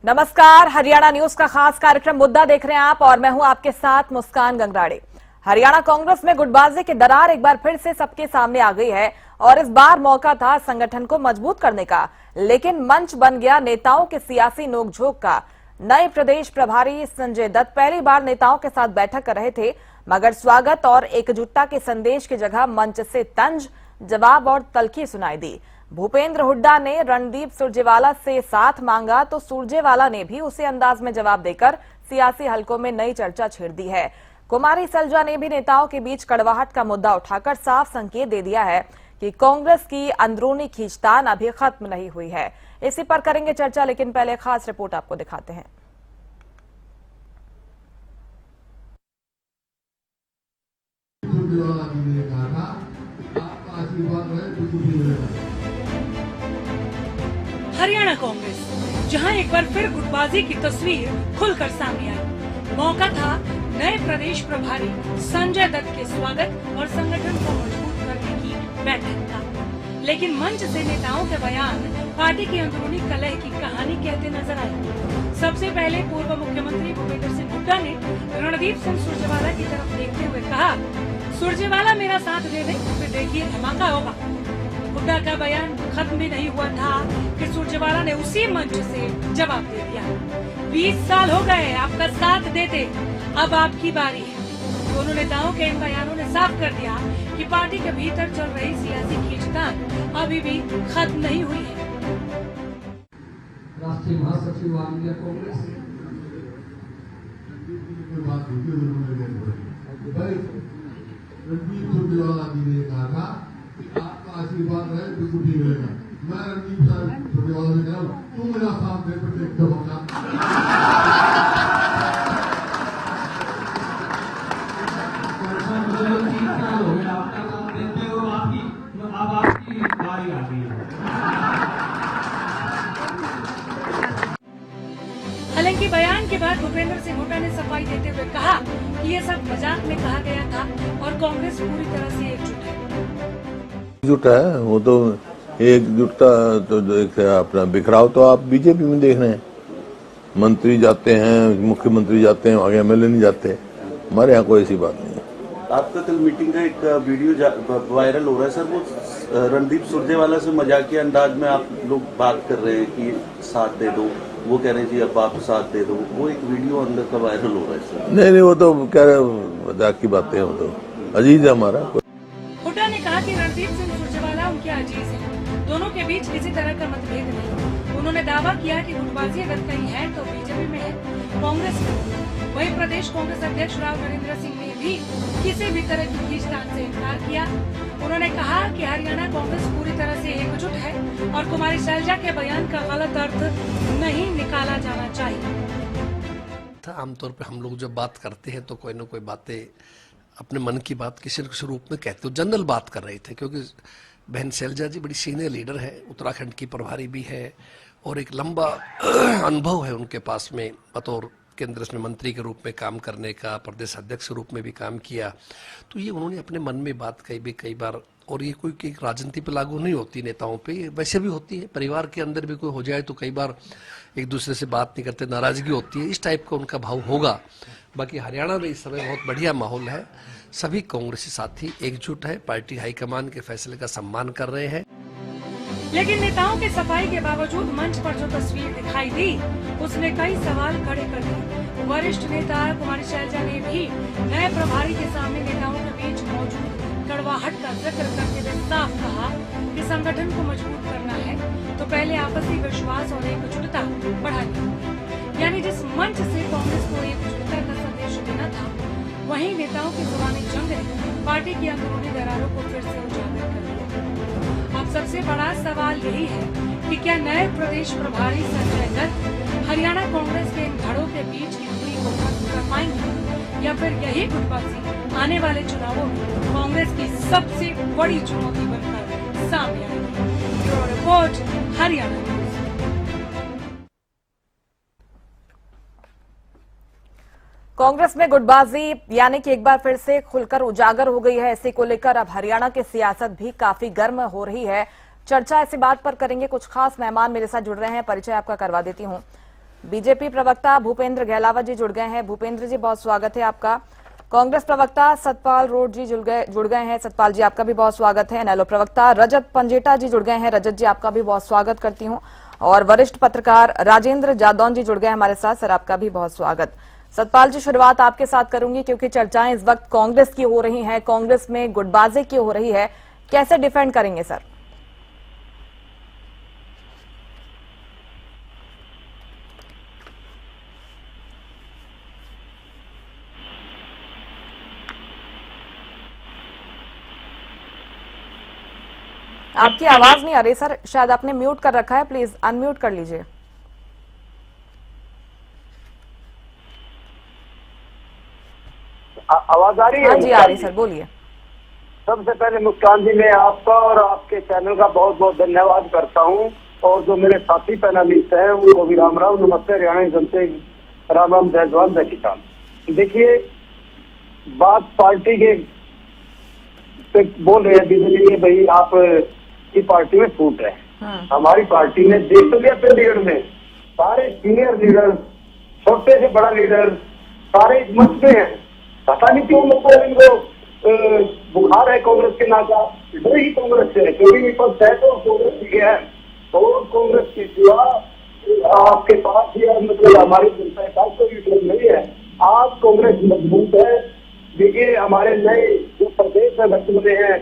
नमस्कार, हरियाणा न्यूज का खास कार्यक्रम मुद्दा देख रहे हैं आप और मैं हूं आपके साथ मुस्कान गंगराड़े। हरियाणा कांग्रेस में गुटबाजी की दरार एक बार फिर से सबके सामने आ गई है और इस बार मौका था संगठन को मजबूत करने का, लेकिन मंच बन गया नेताओं के सियासी नोकझोंक का। नए प्रदेश प्रभारी संजय दत्त पहली बार नेताओं के साथ बैठक कर रहे थे, मगर स्वागत और एकजुटता के संदेश की जगह मंच से तंज, जवाब और तल्खी सुनाई दी। भूपेंद्र हुड्डा ने रणदीप सुरजेवाला से साथ मांगा तो सुरजेवाला ने भी उसी अंदाज में जवाब देकर सियासी हलकों में नई चर्चा छेड़ दी है। कुमारी सैलजा ने भी नेताओं के बीच कड़वाहट का मुद्दा उठाकर साफ संकेत दे दिया है कि कांग्रेस की अंदरूनी खींचतान अभी खत्म नहीं हुई है। इसी पर करेंगे चर्चा, लेकिन पहले खास रिपोर्ट आपको दिखाते हैं। हरियाणा कांग्रेस, जहां एक बार फिर गुटबाजी की तस्वीर खुलकर सामने आई। मौका था नए प्रदेश प्रभारी संजय दत्त के स्वागत और संगठन को मजबूत करने की बैठक का, लेकिन मंच से नेताओं के बयान पार्टी की अंदरूनी कलह की कहानी कहते नजर आए। सबसे पहले पूर्व मुख्यमंत्री भूपेंद्र सिंह हुड्डा ने रणदीप सिंह सुरजेवाला की तरफ देखते हुए कहा, सुरजेवाला मेरा साथ दे दे फिर देखिए धमाका होगा। हुड्डा का बयान खत्म भी नहीं हुआ था कि सुरजेवाला ने उसी मंच से जवाब दे दिया, 20 साल हो गए आपका साथ देते, अब आपकी बारी है। दोनों नेताओं के इन बयानों ने साफ कर दिया कि पार्टी के भीतर चल रही सियासी खींचतान अभी भी खत्म नहीं हुई है। राष्ट्रीय महासचिव ऑल इंडिया कांग्रेस रणदीप सुरजेवाला जी ने कहा था कि आपका आशीर्वाद रहे तो कुछ भी मिलेगा। मैं रणदीप सुरजेवाला से कह रहा हूँ, तू मेरा साथ दे पर देख धमाका। अब आपकी बारी आ गई है। हालांकि बयान के बाद भूपेंद्र सिंह हुड्डा ने सफाई देते हुए कहा कि ये सब मजाक में कहा गया था और कांग्रेस पूरी तरह से एकजुट है। वो तो एकजुटता तो अपना बिखराव तो आप बीजेपी में देख रहे हैं, मंत्री जाते हैं, मुख्यमंत्री जाते हैं, आगे एमएलए नहीं जाते। हमारे यहाँ कोई ऐसी बात नहीं है। आपका कल मीटिंग का एक वीडियो वायरल हो रहा है सर, वो रणदीप सुरजेवाला से मजाकिया अंदाज में आप लोग बात कर रहे हैं कि साथ दे दो, वो कह रहे हैं जी अब आप साथ दे दो, वो एक वीडियो अंदर का वायरल हो रहा है सर। नहीं, वो तो कह रहे मजाक की बातें, वो तो अजीज है हमारा। हुड्डा ने कहा कि रणदीप सिंह सुरजेवाला उनके अजीज हैं, दोनों के बीच किसी तरह का मतभेद नहीं। उन्होंने दावा किया कि गुटबाजी अगर कहीं है तो बीजेपी में है, कांग्रेस में। वहीं प्रदेश कांग्रेस अध्यक्ष राव नरेंद्र सिंह ने भी किसी भी तरह की खींचतान से इनकार किया। उन्होंने कहा कि हरियाणा कांग्रेस पूरी तरह से एकजुट है और कुमारी सैलजा के बयान का गलत अर्थ नहीं निकाला जाना चाहिए। आमतौर पर हम लोग जब बात करते हैं तो कोई न कोई बातें अपने मन की बात किसी न किसी रूप में कहते हो। जनरल बात कर रहे थे क्योंकि बहन सैलजा जी बड़ी सीनियर लीडर है, उत्तराखंड की प्रभारी भी है और एक लंबा अनुभव है उनके पास में, बतौर केंद्र में मंत्री के रूप में काम करने का, प्रदेश अध्यक्ष के रूप में भी काम किया। तो ये उन्होंने अपने मन में बात कही भी कई बार, और ये कोई राजनीति पे लागू नहीं होती नेताओं पे, वैसे भी होती है, परिवार के अंदर भी कोई हो जाए तो कई बार एक दूसरे से बात नहीं करते, नाराजगी होती है, इस टाइप का उनका भाव होगा। बाकी हरियाणा में इस समय बहुत बढ़िया माहौल है, सभी कांग्रेसी साथी एकजुट है, पार्टी हाईकमान के फैसले का सम्मान कर रहे हैं। लेकिन नेताओं के सफाई के बावजूद मंच पर जो तस्वीर दिखाई दी उसने कई सवाल खड़े कर दिए। वरिष्ठ नेता कुमारी सैलजा ने भी नए प्रभारी के सामने नेताओं के बीच मौजूद कड़वाहट का जिक्र करते हुए साफ कहा कि संगठन को मजबूत करना है तो पहले आपसी विश्वास और एकजुटता बढ़ानी होगी। यानी जिस मंच से कांग्रेस को एकजुटता का संदेश देना था, वहीं नेताओं की जुबानी जंग ने पार्टी की अंदरूनी दरारों को फिर से उजागर कर दिया। अब सबसे बड़ा सवाल यही है कि क्या नए प्रदेश प्रभारी संजय दत्त हरियाणा कांग्रेस के इन धड़ों के बीच की दूरी को खत्म कर पाएंगे या फिर यही गुटबाजी आने वाले चुनावों में कांग्रेस की सबसे बड़ी चुनौती बनकर सामने आएगी। Bureau report, Haryana news. Congress में गुटबाजी यानी कि एक बार फिर से खुलकर उजागर हो गई है। इसी को लेकर अब हरियाणा की सियासत भी काफी गर्म हो रही है। चर्चा इसी बात पर करेंगे। कुछ खास मेहमान मेरे साथ जुड़ रहे हैं, परिचय आपका करवा देती हूं। बीजेपी प्रवक्ता भूपेंद्र गहलावत जी जुड़ गए हैं। भूपेंद्र जी, बहुत स्वागत है आपका। कांग्रेस प्रवक्ता सतपाल रोड जी जुड़ गए हैं। सतपाल जी, आपका भी बहुत स्वागत है। नैलो प्रवक्ता रजत पंजेटा जी जुड़ गए हैं। रजत जी, आपका भी बहुत स्वागत करती हूँ। और वरिष्ठ पत्रकार राजेंद्र जादौन जी जुड़ गए हैं हमारे साथ। सर, आपका भी बहुत स्वागत। सतपाल जी, शुरुआत आपके साथ करूंगी क्योंकि चर्चाएं इस वक्त कांग्रेस की हो रही हैं। कांग्रेस में गुटबाजी की हो रही है, कैसे डिफेंड करेंगे सर? आपकी आवाज नहीं आ रही सर, शायद आपने म्यूट कर रखा है, प्लीज अनम्यूट कर लीजिए। आवाज आ रही है? हाँ जी, आ रही सर, बोलिए। सबसे पहले मुस्कान जी, मैं आपका और आपके चैनल का बहुत बहुत धन्यवाद करता हूं, और जो मेरे साथी पैनलिस्ट हैं उनको भी राम राम, नमस्ते। हरियाणा जनता राम राम, जय जवान जय किसान। देखिए, बात पार्टी के पे बोल रहे हैं बीजेपी, भाई आप की पार्टी में फूट है। हमारी पार्टी ने देख तो लिया चंडीगढ़ में, सारे सीनियर लीडर, छोटे से बड़ा लीडर सारे मंच पे हैं। पता नहीं क्यों लोगों को इनको बुखार है कांग्रेस के नाम का, डर ही कांग्रेस से है, क्योंकि विपक्ष है तो कांग्रेस ठीक है। और कांग्रेस के सिवा आपके पास ही मतलब हमारी जनता के पास कोई विकल्प नहीं है। आज कांग्रेस मजबूत है। देखिए, हमारे नए जो प्रदेश में बच्चे बने हैं,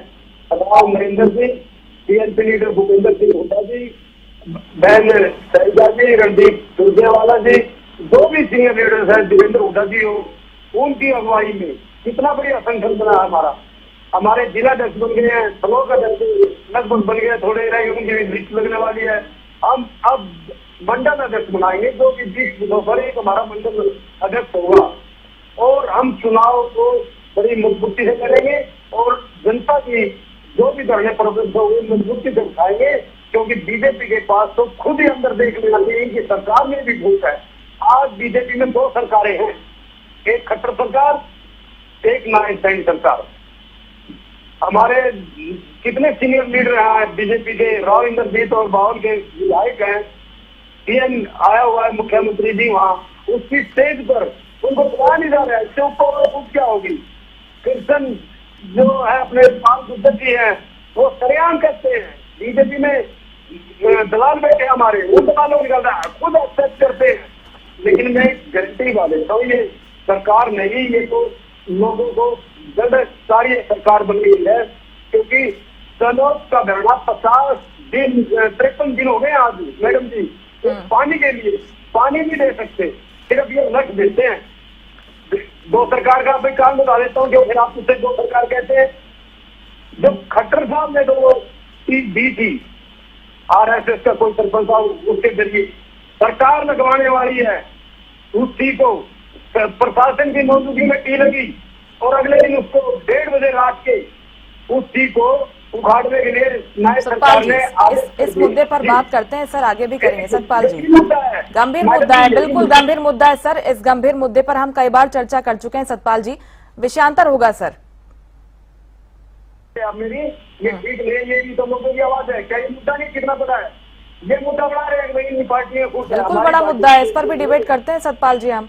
सरदार नरेंद्र सिंह, टीएनपी लीडर भूपेंद्र सिंह हुड्डा जी, बहन शैलजा जी, रणदीप सुरजेवाला जी, जो भी सीनियर लीडर्स हैं, देवेंद्र हुड्डा जी हो, उनकी अगुवाई में कितना बढ़िया संगठन बना हमारा। हमारे जिला अध्यक्ष बन गए हैं, ब्लॉक अध्यक्ष लगभग बन गए, थोड़े रहे, उनकी भी लिस्ट लगने वाली है। हम अब मंडल अध्यक्ष बनाएंगे, जो कि 20 दिनों पर एक हमारा मंडल अध्यक्ष होगा। और हम चुनाव को बड़ी मजबूती से करेंगे और जनता की जो भी धरने प्रदर्शन होंगे मजबूती से उठाएंगे, क्योंकि बीजेपी के पास तो खुद ही अंदर देख लेना चाहिए कि सरकार में भी भूत है। आज बीजेपी में 2 सरकारें हैं, एक खट्टर सरकार, एक नाइंसाफी सरकार। हमारे कितने सीनियर लीडर हैं बीजेपी के, राव इंद्रजीत और बावल के विधायक हैं, पीएम आया हुआ है, मुख्यमंत्री जी वहाँ, उसकी स्टेज पर उनको बुलाया नहीं जा रहा है। इससे ऊपर क्या होगी? कृष्ण जो है अपने पाल गुज्जर जी हैं, वो सरेआम करते हैं बीजेपी में दलाल बैठे हमारे, वो दलालों निकल रहा है, खुद एक्सेप्ट करते हैं। लेकिन मैं गारंटी वाले तो ये सरकार नहीं, ये तो लोगों को जल्द सारी सरकार बन गई है, क्योंकि सनोज का धरना 50 दिन 53 दिन हो गए आज मैडम जी। तो पानी के लिए पानी नहीं दे सकते, सिर्फ ये लक्ष्य देते हैं। 2 सरकार का मैं काम बता देता हूँ, क्योंकि आप उससे 2 सरकार कहते हैं। जब खट्टर साहब ने 2 दी थी, आरएसएस का कोई सरपंच था, उसके जरिए सरकार लगवाने वाली है, उस टी को प्रशासन की मौजूदगी में टी लगी, और अगले दिन उसको 1:30 बजे रात के उस टी को उखाड़ने के लिए नए सरकार ने इस मुद्दे पर बात करते हैं सर, आगे भी करेंगे। सतपाल जी, गंभीर मुद्दा है, बिल्कुल गंभीर मुद्दा है सर। इस गंभीर मुद्दे पर हम कई बार चर्चा कर चुके हैं सतपाल जी, विषयांतर होगा सर। मेरी ये ठीक नहीं, ये भी तो लोगों की आवाज है। क्या ये मुद्दा नहीं कितना बड़ा है? ये मुद्दा बड़ा है, पार्टी में बिल्कुल बड़ा मुद्दा है, इस पर भी डिबेट करते हैं सतपाल जी। हम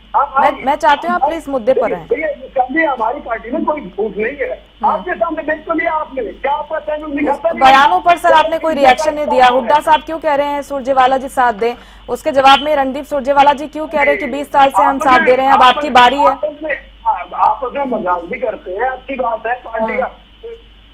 मैं चाहती हूँ आप प्लीज मुद्दे पर रहें। हमारी पार्टी में कोई फूट नहीं है, आपके सामने देख तो लिया आपने, क्या आपका चैनल दिखाता है? बयानों पर सर आपने कोई रिएक्शन नहीं दिया। हुड्डा साहब क्यों कह रहे हैं सुरजेवाला जी साथ दें, उसके जवाब में रणदीप सुरजेवाला जी क्यों कह रहे हैं कि 20 साल से हम साथ दे रहे हैं, अब आपकी बारी है। आप अपना मजाक भी करते हैं, अच्छी बात है, पार्टी का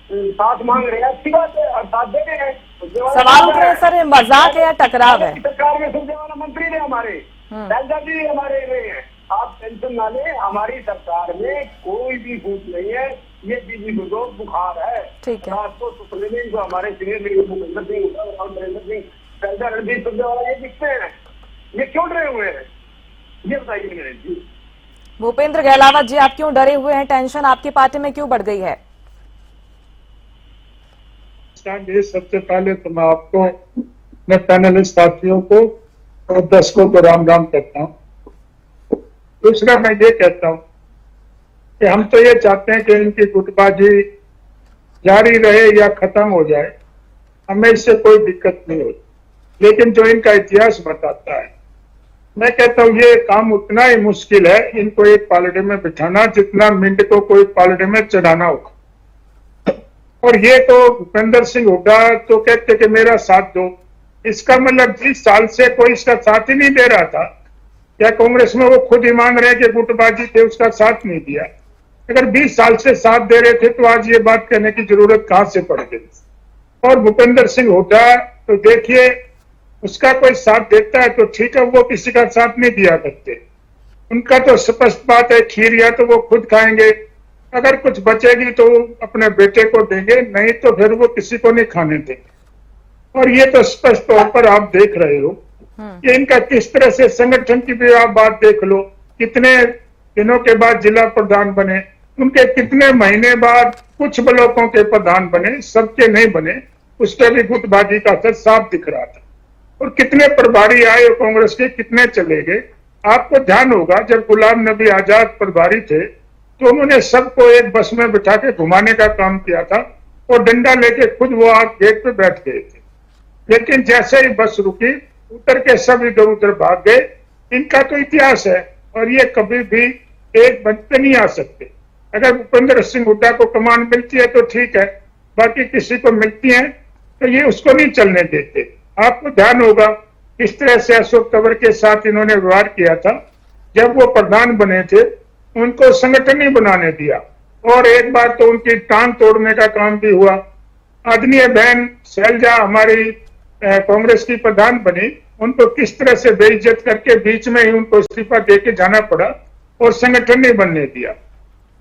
साथ मांग रहे हैं, अच्छी बात है, और साथ दे रहे हैं। सवाल उठ रहे हैं सर, मजाक है या टकराव है? सरकार में सुरजेवाला मंत्री ने हमारे, शैलजा जी हमारे रहे हैं। आप टेंशन ना लें, हमारी सरकार में कोई भी फूट नहीं है, ये बीजेपी को बुखार है। ठीक है, आपको सुप्रीम जो हमारे सीनियर लीडर भूपेंद्र सिंह, नरेंद्र सिंह, शैलजा, रणदीप सुरजेवाला, ये दिखते हैं, ये क्यों डरे हुए हैं? ये बताइए नरेंद्र जी। भूपेंद्र गहलावत जी, आप क्यों डरे हुए हैं? टेंशन आपकी पार्टी में क्यों बढ़ गई है? सबसे पहले तो मैं आपको, मैं पैनलिस्ट साथियों को और दर्शकों को राम राम करता हूँ। दूसरा मैं ये कहता हूँ कि हम तो ये चाहते हैं कि इनकी गुटबाजी जारी रहे या खत्म हो जाए, हमें इससे कोई दिक्कत नहीं होती। लेकिन जो इनका इतिहास बताता है, मैं कहता हूँ ये काम उतना ही मुश्किल है इनको एक पालड़े में बिठाना जितना मिंट को कोई पालड़े में चढ़ाना होगा। और ये तो भूपेंद्र सिंह हुड्डा तो कहते कि मेरा साथ दो, इसका मतलब 20 साल से कोई इसका साथ ही नहीं दे रहा था। क्या कांग्रेस में वो खुद ही मान रहे हैं कि गुटबाजी थे उसका साथ नहीं दिया? अगर 20 साल से साथ दे रहे थे तो आज ये बात कहने की जरूरत कहां से पड़ गई? और भूपेंद्र सिंह हुड्डा तो देखिए, उसका कोई साथ देता है तो ठीक है, वो किसी का साथ नहीं दिया करते। उनका तो स्पष्ट बात है, खीर या तो वो खुद खाएंगे, अगर कुछ बचेगी तो वो अपने बेटे को देंगे, नहीं तो फिर वो किसी को नहीं खाने देंगे। और ये तो स्पष्ट तौर पर आप देख रहे हो कि इनका किस तरह से संगठन की भी आप बात देख लो, कितने दिनों के बाद जिला प्रधान बने, उनके कितने महीने बाद कुछ ब्लॉकों के प्रधान बने, सबके नहीं बने, उसके भी गुटबाजी का असर साफ दिख रहा था। और कितने प्रभारी आए कांग्रेस के, कितने चले गए। आपको ध्यान होगा जब गुलाम नबी आजाद प्रभारी थे तो उन्होंने सबको एक बस में बिठा के घुमाने का काम किया था और डंडा लेके खुद वो आग गेट पे बैठ गए थे। लेकिन जैसे ही बस रुकी, उतर के सब इधर उधर भाग गए। इनका तो इतिहास है और ये कभी भी एक बनते नहीं आ सकते। अगर भूपेंद्र सिंह हुड्डा को कमान मिलती है तो ठीक है, बाकी किसी को मिलती है तो ये उसको नहीं चलने देते। आपको ध्यान होगा किस तरह से अशोक तंवर के साथ इन्होंने व्यवहार किया था। जब वो प्रधान बने थे उनको संगठन नहीं बनाने दिया और एक बार तो उनकी टांग तोड़ने का काम भी हुआ। आदरणीय बहन शैलजा हमारी कांग्रेस की प्रधान बनी, उनको किस तरह से बेइज्जत करके बीच में ही उनको इस्तीफा देके जाना पड़ा और संगठन नहीं बनने दिया।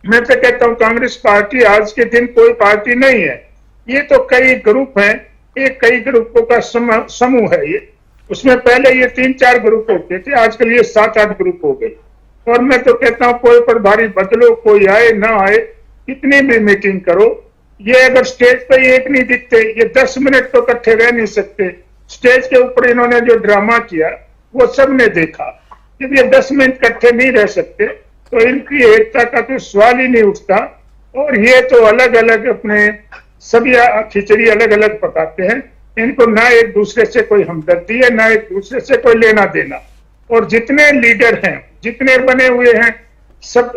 मैं तो कहता हूँ कांग्रेस पार्टी आज के दिन कोई पार्टी नहीं है, ये तो कई ग्रुप हैं, एक कई ग्रुपों का समूह है ये। उसमें पहले ये 3-4 ग्रुप होते थे, आजकल ये 7-8 ग्रुप हो गए। और मैं तो कहता हूँ कोई प्रभारी बदलो, कोई आए ना आए, कितनी भी मीटिंग करो, ये अगर स्टेज पे एक नहीं दिखते, ये 10 मिनट तो इकट्ठे रह नहीं सकते। स्टेज के ऊपर इन्होंने जो ड्रामा किया वो सबने देखा। जब ये 10 मिनट इकट्ठे नहीं रह सकते तो इनकी एकता का तो सवाल ही नहीं उठता। और ये तो अलग अलग अपने सभी खिचड़ी अलग अलग पकाते हैं। इनको ना एक दूसरे से कोई हमदर्दी है, ना एक दूसरे से कोई लेना देना। और जितने लीडर हैं, जितने बने हुए हैं, सब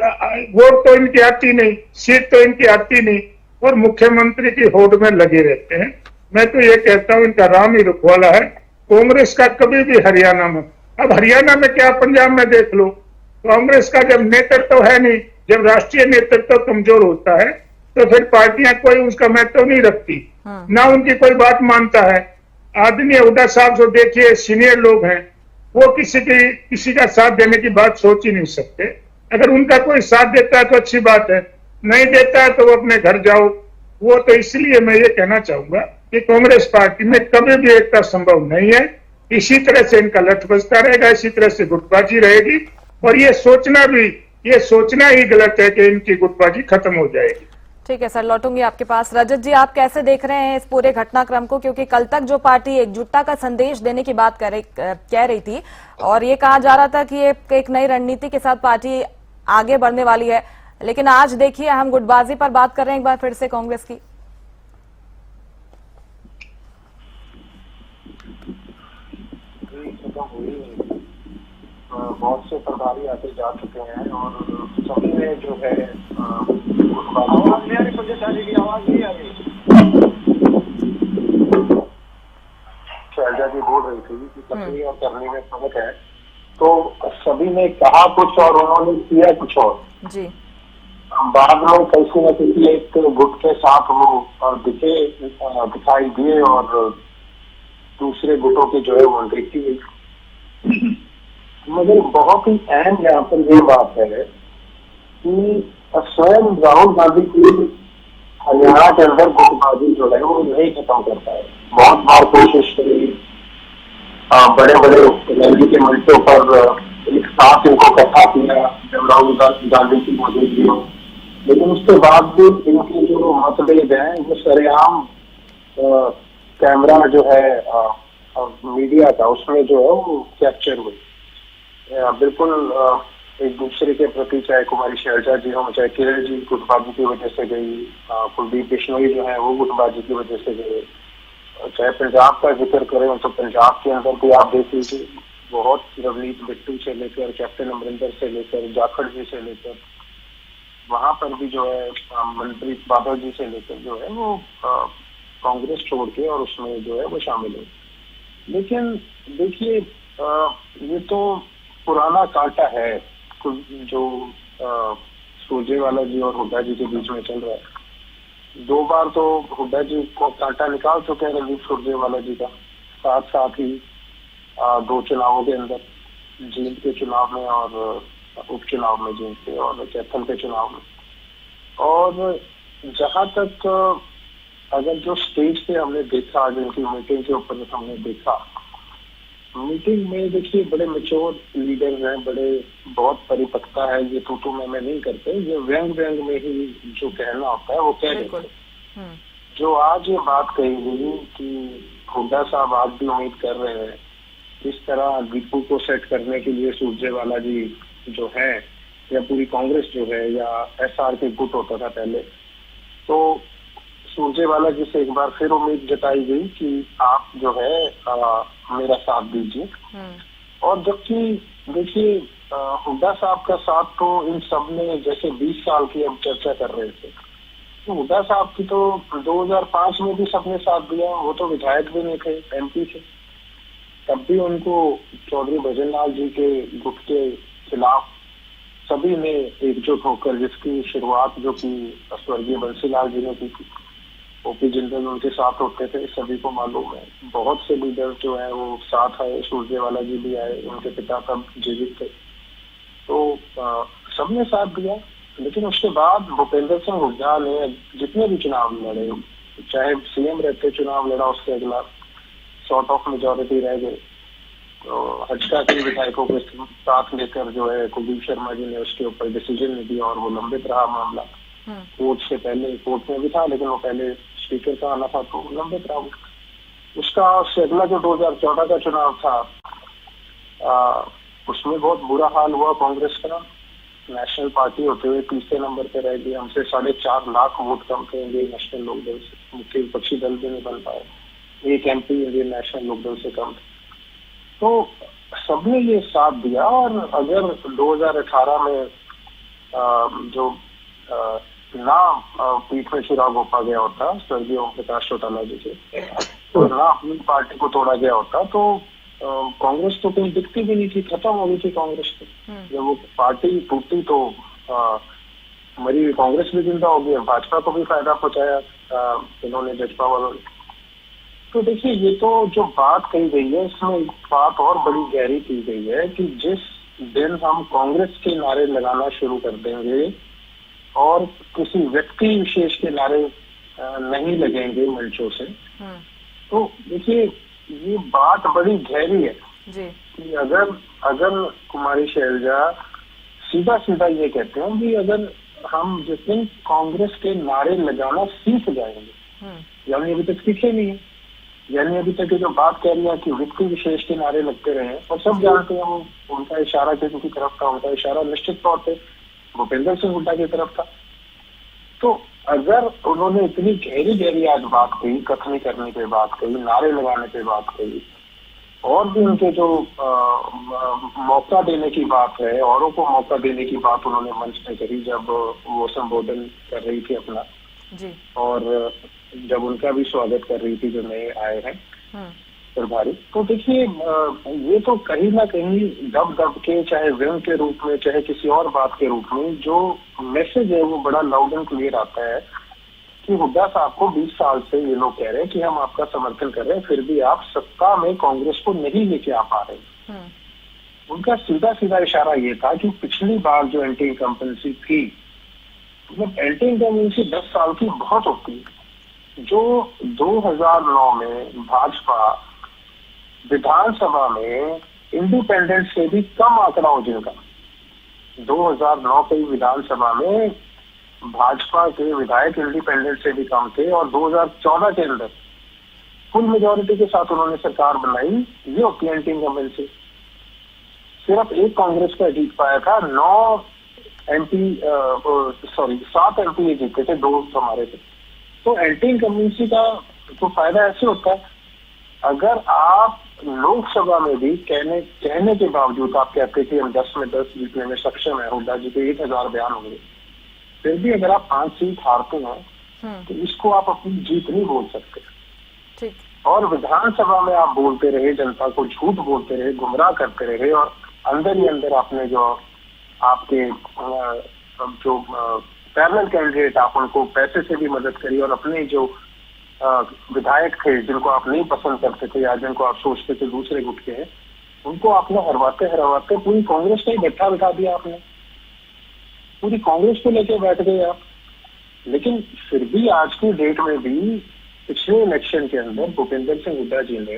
वोट तो इनकी आती नहीं, सीट तो इनकी आती नहीं और मुख्यमंत्री की होड़ में लगे रहते हैं। मैं तो ये कहता हूँ इनका राम ही रुखवाला है। कांग्रेस का कभी भी हरियाणा में, अब हरियाणा में क्या पंजाब में देख लो, कांग्रेस का जब नेतृत्व है नहीं, जब राष्ट्रीय नेतृत्व कमजोर होता है तो फिर पार्टियां कोई उसका महत्व नहीं रखती, ना उनकी कोई बात मानता है। आदरणीय हुड्डा साहब जो देखिए सीनियर लोग हैं, वो किसी का साथ देने की बात सोच ही नहीं सकते। अगर उनका कोई साथ देता है तो अच्छी बात है, नहीं देता है तो वो अपने घर जाओ। वो तो इसलिए मैं ये कहना चाहूंगा कि कांग्रेस पार्टी में कभी भी एकता संभव नहीं है। इसी तरह से इनका लठ बजता रहेगा, इसी तरह से गुटबाजी रहेगी और ये सोचना ही गलत है कि इनकी गुटबाजी खत्म हो जाएगी। ठीक है सर, लौटूंगी आपके पास। रजत जी, आप कैसे देख रहे हैं इस पूरे घटनाक्रम को, क्योंकि कल तक जो पार्टी एकजुटता का संदेश देने की बात कह रही थी और ये कहा जा रहा था कि ये एक नई रणनीति के साथ पार्टी आगे बढ़ने वाली है, लेकिन आज देखिए हम गुटबाजी पर बात कर रहे हैं एक बार फिर से कांग्रेस की। बहुत से प्रभारी आते जा चुके हैं और सभी में जो है शैलजा जी बोल रही थी कि करनी और करने में फर्क है, तो सभी ने कहा कुछ और उन्होंने किया कुछ और जी। बाद में कैसे न किसी एक गुट के साथ वो दिखाई दिए और दूसरे गुटों की जो है वो देखी गई। मगर बहुत ही अहम यहाँ पर ये बात है कि स्वयं राहुल गांधी की हरियाणा के अंदर गुटबाजी जो है वो नहीं खत्म करता है। बहुत बार कोशिश करी, बड़े बड़े रैली के मंचों पर एक साथ इनको इकट्ठा किया जब राहुल गांधी की मौजूदगी हो, लेकिन उसके बाद भी इनके जो मतभेद है वो सरेआम कैमरा जो है मीडिया का उसमें जो है वो कैप्चर हुई। बिल्कुल एक दूसरे के प्रति, चाहे कुमारी शैलजा जी हो, चाहे किरण जी गुटबाजी की वजह से गई, कुलदीप बिश्नोई जो है वो गुटबाजी की वजह से गए, चाहे पंजाब का जिक्र करें तो पंजाब के अंदर भी आप देख लीजिए बहुत रवनीत बिट्टू से लेकर कैप्टन अमरिंदर से लेकर जाखड़ जी से लेकर वहां पर भी जो है मंत्री बाबा जी से लेकर जो है वो कांग्रेस छोड़ के और उसमें जो है वो शामिल है। लेकिन देखिए ये तो पुराना कांटा है जो सुरजेवाला जी और हुड्डा जी के बीच में चल रहा है। 2 बार तो हुड्डा जी को कांटा निकाल चुके हैं रणदीप सुरजेवाला जी का, साथ साथ ही 2 चुनावों के अंदर, जींद के चुनाव में और उपचुनाव में जींद के और कैथल के चुनाव में। और जहां तक अगर जो स्टेज पे हमने देखा, जिनकी मीटिंग के ऊपर हमने देखा, मीटिंग में देखिए बड़े मैच्योर लीडर्स हैं, बड़े बहुत परिपक्वता है, ये तू मैं नहीं करते, ये व्यंग में ही जो कहना होता है वो कह देते हैं। जो आज ये बात कही गई कि हुड्डा साहब आज भी उम्मीद कर रहे हैं इस तरह दीपू को सेट करने के लिए सुरजेवाला जी जो है या पूरी कांग्रेस जो है या एसआर के गुट होता था पहले, तो सुरजेवाला जी से एक बार फिर उम्मीद जताई गई कि आप जो है मेरा साथ दीजिए। और जबकि देखिए हुड्डा साहब का साथ तो इन सब ने जैसे 20 साल की अब चर्चा कर रहे थे, तो हुड्डा साहब की तो 2005 में भी सबने साथ दिया, वो तो विधायक भी नहीं थे, एमपी थे, तब भी उनको चौधरी भजन लाल जी के गुट के खिलाफ सभी ने एकजुट होकर, जिसकी शुरुआत जो की स्वर्गीय बंसीलाल जी ने की थी, ओपी जिंदल उनके साथ होते थे, सभी को मालूम है। बहुत से लीडर जो है वो साथ आए, सुरजेवाला जी भी आए, उनके पिता तब जीवित थे, तो सबने साथ दिया। लेकिन उसके बाद भूपेंद्र सिंह हुड्डा ने जितने भी चुनाव लड़े, चाहे सीएम रहते चुनाव लड़ा, उसके अगला शॉर्ट ऑफ मेजोरिटी रह गए, तो हजका के विधायकों के साथ लेकर जो है कुलदीप शर्मा जी ने उसके ऊपर डिसीजन नहीं दिया और वो लंबित रहा मामला। कोर्ट से पहले, कोर्ट में भी था लेकिन वो पहले स्पीकर का आना था तो लंबित रहा। उसका अगला जो 2014 का चुनाव था उसमें बहुत बुरा हाल हुआ कांग्रेस का, नेशनल पार्टी होते हुए तीसरे नंबर पे रह गई, हमसे 4.5 लाख वोट कम थे इंडियन नेशनल लोकदल से, मुख्य विपक्षी दल भी नहीं बन पाए, एक एमपी इंडियन नेशनल लोकदल से कम थे। तो सबने ये साथ दिया। और अगर 2018 में जो ना पीठ में छुरा घोंपा गया होता स्वर्गीय ओम प्रकाश चौटाला जी से, तो ना अपनी पार्टी को तोड़ा गया होता, तो कांग्रेस तो कहीं दिखती भी नहीं थी, खत्म हो गई थी कांग्रेस तो। जब वो पार्टी टूटी तो मरी हुई कांग्रेस भी जिंदा हो गई, भाजपा को भी फायदा पहुंचाया इन्होंने, जजपा वालों ने। तो देखिए ये तो जो बात कही गई है इसमें एक बात और बड़ी गहरी की गई है कि जिस दिन हम कांग्रेस के नारे लगाना शुरू कर देंगे और किसी व्यक्ति विशेष के नारे नहीं लगेंगे मंचों से, तो देखिए ये बात बड़ी गहरी है जी। कि अगर कुमारी शैलजा सीधा सीधा ये कहते हैं कि अगर हम जिस दिन कांग्रेस के नारे लगाना सीख जाएंगे, यानी अभी तक सीखे नहीं है, यानी अभी तक जो बात कह रही है कि व्यक्ति विशेष के नारे लगते रहे और सब जानते हैं वो उनका इशारा किसी तरफ था, उनका इशारा निश्चित तौर पे भूपेंद्र सिंह हुड्डा की तरफ था। तो अगर उन्होंने इतनी गहरी आज बात कही, कथनी करने पे बात कही, नारे लगाने पे बात कही, और भी उनके जो मौका देने की बात है, औरों को मौका देने की बात उन्होंने मंच में करी जब वो संबोधन कर रही थी अपना जी, और जब उनका भी स्वागत कर रही थी जो नए आए हैं प्रभारी। तो देखिए ये तो कहीं ना कहीं दब के, चाहे व्यंग के रूप में चाहे किसी और बात के रूप में, जो मैसेज है वो बड़ा लाउड एंड क्लियर आता है कि हुड्डा साहब को 20 साल से ये लोग कह रहे हैं कि हम आपका समर्थन कर रहे हैं, फिर भी आप सत्ता में कांग्रेस को नहीं लेके आ पा रहे। उनका सीधा सीधा इशारा ये था कि पिछली बार जो एंटी इनकम्बेंसी थी, मतलब एंटी इनकम्बेंसी 10 साल की बहुत होती है। जो 2009 में भाजपा विधानसभा में इंडिपेंडेंट से भी कम आंकड़ा हो जिनका, 2009 के विधानसभा में भाजपा के विधायक इंडिपेंडेंट से भी कम थे, और 2014 के अंदर फुल मेजोरिटी के साथ उन्होंने सरकार बनाई, ये होती है एंटी इनकम्बेंसी। सिर्फ एक कांग्रेस का जीत पाया था, 7 एमपी जीते थे, 2 हमारे थे। तो एंटी इनकम्बेंसी का तो फायदा ऐसे होता है, अगर आप लोकसभा में भी कहने के बावजूद आप कहते कि हम 10 में 10 जीतने में सक्षम है, हुड्डा जी के 1000 बयान होंगे, फिर भी अगर आप 5 सीट हारते हैं तो इसको आप अपनी जीत नहीं बोल सकते। ठीक। और विधानसभा में आप बोलते रहे, जनता को झूठ बोलते रहे, गुमराह करते रहे, और अंदर ही अंदर आपने जो आपके जो पैरेलल कैंडिडेट आप उनको पैसे से भी मदद करी, और अपने जो विधायक थे जिनको आप नहीं पसंद करते थे या जिनको आप सोचते थे दूसरे गुट के हैं, उनको आपने हरवाते पूरी कांग्रेस का ही गट्ठा बिठा दिया आपने, पूरी कांग्रेस को लेके बैठ गए आप। लेकिन फिर भी आज की डेट में भी पिछले इलेक्शन के अंदर भूपेंद्र सिंह हुड्डा जी ने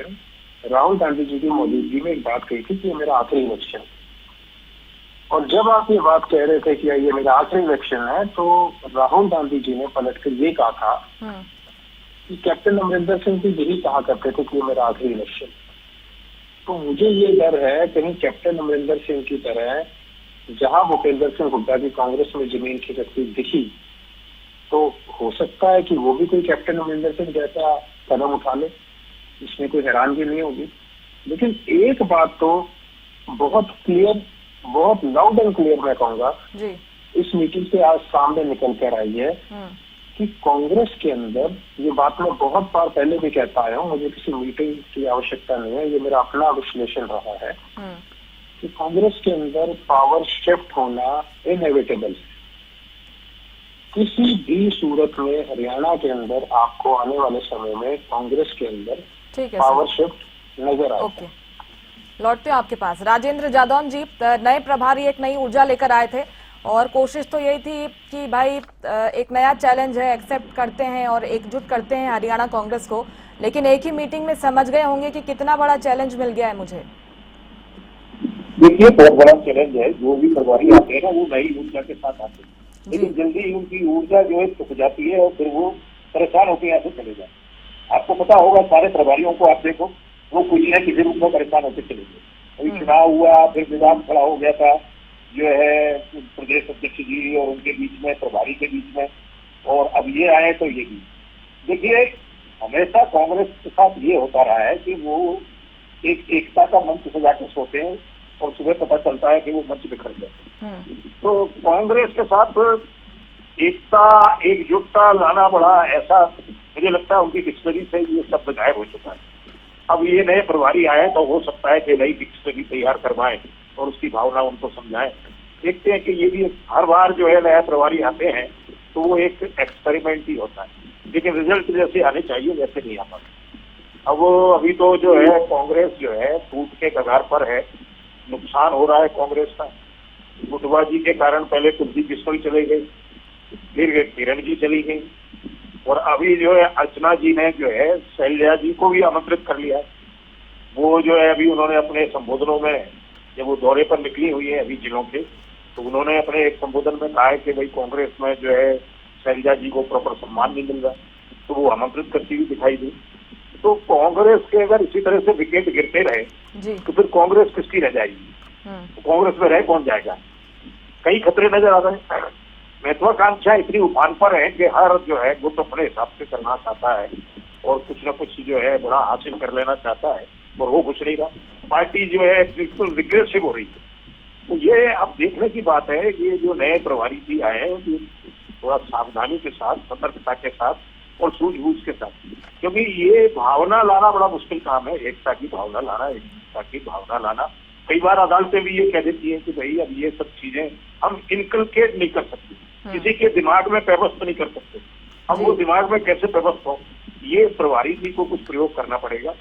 राहुल गांधी जी की मौजूदगी में एक बात कही थी कि ये मेरा आखिरी इलेक्शन, और जब आप ये बात कह रहे थे कि ये मेरा आखिरी इलेक्शन है, तो राहुल गांधी जी ने पलट कर ये कहा था कि कैप्टन अमरिंदर सिंह भी यही कहा करते थे कि ये मेरा आखिरी इलेक्शन। तो मुझे ये डर है कहीं कैप्टन अमरिंदर सिंह की तरह जहां भूपेंद्र सिंह हुड्डा की कांग्रेस में जमीन खिसकती दिखी, तो हो सकता है कि वो भी कोई कैप्टन अमरिंदर सिंह जैसा कदम उठा ले, इसमें कोई हैरानगी नहीं होगी। लेकिन एक बात तो बहुत क्लियर, बहुत लाउड एंड क्लियर मैं कहूंगा, इस मीटिंग से आज सामने निकल कर आई है कि कांग्रेस के अंदर, ये बात मैं बहुत बार पहले भी कहता आया हूँ, मुझे किसी मीटिंग की आवश्यकता नहीं है, ये मेरा अपना विश्लेषण रहा है कि कांग्रेस के अंदर पावर शिफ्ट होना इनएविटेबल है। किसी भी सूरत में हरियाणा के अंदर आपको आने वाले समय में कांग्रेस के अंदर पावर शिफ्ट नजर आएगा। ओके, लौटते हैं आपके पास। राजेंद्र जादौन जी, नए प्रभारी एक नई ऊर्जा लेकर आए थे और कोशिश तो यही थी कि भाई एक नया चैलेंज है, एक्सेप्ट करते हैं और एकजुट करते हैं हरियाणा कांग्रेस को, लेकिन एक ही मीटिंग में समझ गए होंगे कि कितना बड़ा चैलेंज मिल गया है मुझे। देखिए, बहुत बड़ा चैलेंज है। जो भी प्रभारी आते हैं ना, वो नई ऊर्जा के साथ आते हैं, लेकिन जल्दी उनकी ऊर्जा जो है थक जाती है और फिर वो परेशान होकर यहाँ से चले जाए। आपको पता होगा, सारे प्रभारियों को आप देखो, वो किसी न किसी रूप में परेशान होकर चले गए। अभी चुनाव हुआ, फिर विवाद खड़ा हो गया था जो है प्रदेश अध्यक्ष जी और उनके बीच में, प्रभारी के बीच में, और अब ये आए तो ये भी। देखिए, हमेशा कांग्रेस के साथ ये होता रहा है कि वो एक एकता का मंच सजा के सोते हैं और सुबह पता चलता है कि वो मंच बिखर गए। तो कांग्रेस के साथ एकता, एकजुटता लाना बड़ा, ऐसा मुझे लगता है उनकी डिक्शनरी से ये शब्द गायब हो चुका है। अब ये नए प्रभारी आए तो हो सकता है कि नई डिक्शनरी तैयार करवाएं और उसकी भावना उनको समझाएं। देखते हैं कि ये भी हर बार जो है नया प्रभारी आते हैं तो वो एक एक्सपेरिमेंट ही होता है, लेकिन रिजल्ट जैसे आने चाहिए वैसे नहीं आ पाते। अब अभी तो जो है कांग्रेस जो है टूट के कगार पर है, नुकसान हो रहा है कांग्रेस का। गुटबाजी के कारण पहले कुलदीप बिश्नोई चले गए, फिर किरण जी चली गई, और अभी जो है अर्चना जी ने जो है शैलजा जी को भी आमंत्रित कर लिया। वो जो है अभी उन्होंने अपने संबोधनों में, जब वो दौरे पर निकली हुई है अभी जिलों के, तो उन्होंने अपने एक संबोधन में कहा है कि भाई कांग्रेस में जो है शैलजा जी को प्रॉपर सम्मान नहीं मिल रहा, तो वो आमंत्रित करती हुई दिखाई दी। तो कांग्रेस के अगर इसी तरह से विकेट गिरते रहे तो फिर कांग्रेस किसकी रह जाएगी? कांग्रेस में रह कौन जाएगा? कई खतरे नजर आ रहे हैं। महत्वाकांक्षा इतनी उफान पर है कि हर जो है गुट अपने हिसाब से करना चाहता है और कुछ न कुछ जो है बड़ा हासिल कर लेना चाहता है, और वो कुछ नहीं रहा। पार्टी जो है बिल्कुल रिग्रेसिव हो रही है। तो ये अब देखने की बात है, ये जो नए प्रभारी जी आए हैं थोड़ा सावधानी के साथ, सतर्कता के साथ और सूझबूझ के साथ, क्योंकि ये भावना लाना बड़ा मुश्किल काम है, एकता की भावना लाना, एकता की भावना लाना। कई बार अदालतें भी ये कह देती है कि भाई अब ये सब चीजें हम इनकलकेट नहीं कर सकते, किसी के दिमाग में पेवस्त नहीं कर सकते। अब वो दिमाग में कैसे पेवस्त हो, ये प्रभारी जी को कुछ प्रयोग करना पड़ेगा।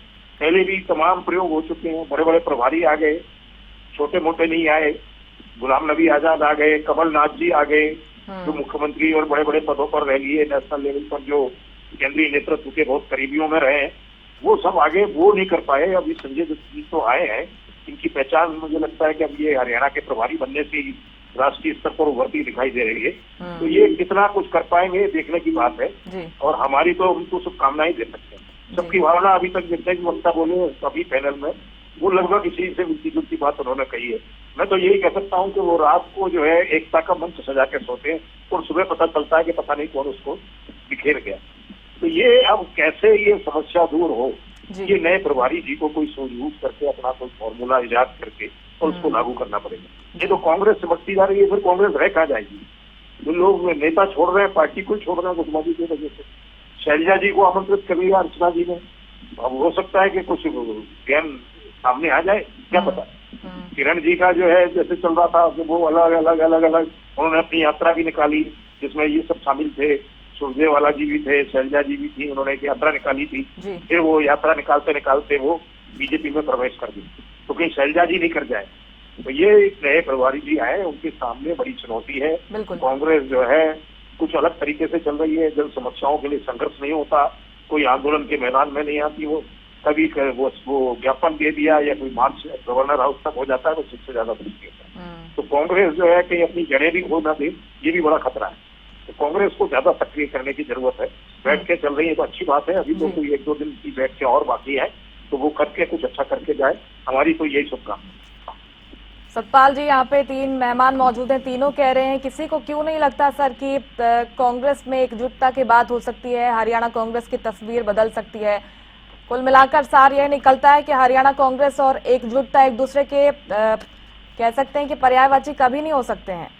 पहले भी तमाम प्रयोग हो चुके हैं, बड़े बड़े प्रभारी आ गए, छोटे मोटे नहीं आए। गुलाम नबी आजाद आ गए, कमलनाथ जी आ गए, जो मुख्यमंत्री और बड़े बड़े पदों पर रह लिए, नेशनल लेवल पर जो केंद्रीय नेतृत्व के बहुत करीबियों में रहे, वो सब आगे वो नहीं कर पाए। अभी संजय दत्त जी तो आए हैं, इनकी पहचान मुझे लगता है कि अब ये हरियाणा के प्रभारी बनने से राष्ट्रीय स्तर पर उभरती दिखाई दे रही है। तो ये कितना कुछ कर पाएंगे देखने की बात है, और हमारी तो उनको शुभकामनाएं दे सकते हैं। सबकी भावना अभी तक जितने भी वक्ता बोले सभी पैनल में वो लगभग इसी से मिलती जुलती बात उन्होंने कही है। मैं तो यही कह सकता हूँ कि वो रात को जो है एकता का मंच सजा के सोते हैं और सुबह पता चलता है कि पता नहीं कौन उसको बिखेर गया। तो ये अब कैसे ये समस्या दूर हो, ये नए प्रभारी जी को कोई सूझबूझ करके अपना कोई फॉर्मूला इजाद करके और उसको लागू करना पड़ेगा। ये तो कांग्रेस सिमटती जा रही है, फिर कांग्रेस रह कहाँ जाएगी? जो लोग नेता छोड़ रहे हैं, पार्टी को छोड़ रहे हैं गुटबाजी की वजह से। शैलजा जी को आमंत्रित कर लिया अर्चना जी ने, अब हो सकता है कि कुछ ज्ञान सामने आ जाए, क्या पता। किरण जी का जो है जैसे चल रहा था कि वो अलग अलग उन्होंने अपनी यात्रा भी निकाली जिसमें ये सब शामिल थे, सुरजेवाला जी भी थे, शैलजा जी भी थी, उन्होंने एक यात्रा निकाली थी। फिर वो यात्रा निकालते निकालते वो बीजेपी में प्रवेश कर दी, तो कहीं शैलजा जी नहीं कर जाए। तो ये नए प्रभारी जी आए, उनके सामने बड़ी चुनौती है। कांग्रेस जो है कुछ अलग तरीके से चल रही है, जन समस्याओं के लिए संघर्ष नहीं होता, कोई आंदोलन के मैदान में नहीं आती, वो कभी वो ज्ञापन दे दिया या कोई मार्च गवर्नर हाउस तक हो जाता है, तो सबसे ज्यादा कुछ नहीं होता। तो कांग्रेस जो है कहीं अपनी जड़ें भी खो ना दे, ये भी बड़ा खतरा है। तो कांग्रेस को ज्यादा सक्रिय करने की जरूरत है। बैठ के चल रही है तो अच्छी बात है, अभी तो कोई 1-2 दिन की बैठ के और बाकी है, तो वो करके कुछ अच्छा करके जाए, हमारी तो यही शुभकामना। सतपाल जी, यहाँ पे 3 मेहमान मौजूद हैं, तीनों कह रहे हैं किसी को क्यों नहीं लगता सर कि कांग्रेस में एकजुटता की बात हो सकती है, हरियाणा कांग्रेस की तस्वीर बदल सकती है। कुल मिलाकर सार यह निकलता है कि हरियाणा कांग्रेस और एकजुटता एक दूसरे के कह सकते हैं कि पर्यायवाची कभी नहीं हो सकते हैं।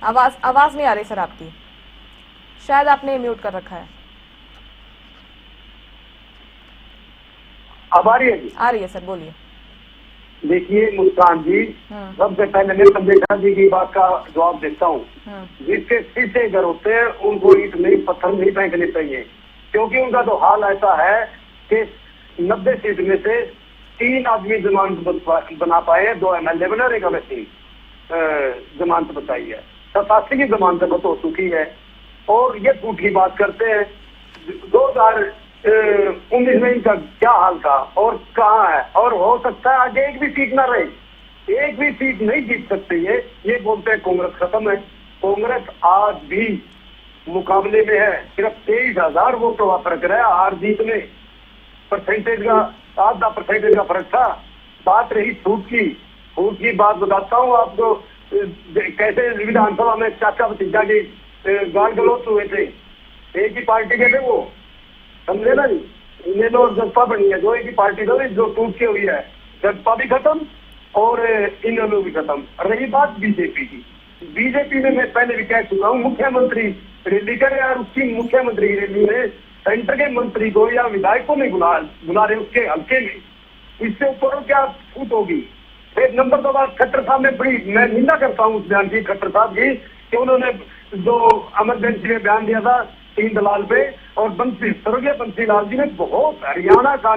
आवाज नहीं आ रही सर आपकी, शायद आपने म्यूट कर रखा है। अब आ रही है जी? आ रही है सर, बोलिए। देखिए मुस्कान जी, सबसे पहले मैं संदेशा जी की बात का जवाब देता हूँ। जिसके शीशे घर होते हैं उनको ईंट नहीं पत्थर नहीं फेंकने चाहिए, क्योंकि उनका तो हाल ऐसा है कि 90 सीट में से 3 आदमी जमानत बना पाए, 2 MLA बना, एक अवैसी जमानत बताई है, 87 की जमानत हो चुकी है। और ये झूठी बात करते हैं। 2019 में इनका क्या हाल था और कहाँ है, और हो सकता है आगे एक भी सीट ना रहे, एक भी सीट नहीं जीत सकते। ये बोलते हैं कांग्रेस खत्म है। कांग्रेस आज भी मुकाबले में है, सिर्फ 23,000 वोट का फर्क रहा हार जीत में, परसेंटेज का आधा परसेंटेज का फर्क था। बात रही छूट की बात बताता हूँ आपको, कैसे विधानसभा में चाचा भतीजा की गाल गलौज हुए थे, एक ही पार्टी के थे वो, समझे ना जी। इन्हें तो जसपा बनी है, जो एक ही पार्टी था जो टूट के हुई है, जसपा भी खत्म और इन लोग भी खत्म। रही बात बीजेपी की, बीजेपी में मैं पहले भी कह चुका हूँ, मुख्यमंत्री रैली करे और उसकी मुख्यमंत्री रैली में सेंटर के मंत्री को या विधायक को नहीं बुला रहे उसके हल्के में, इससे ऊपर क्या छूट होगी। एक नंबर 2 बात, खट्टर साहब ने बड़ी, मैं निंदा करता हूँ उस बयान की, खट्टर साहब की, कि उन्होंने जो इमरजेंसी में बयान दिया था 3 दलाल पे, और स्वर्गीय बंसीलाल जी ने बहुत हरियाणा का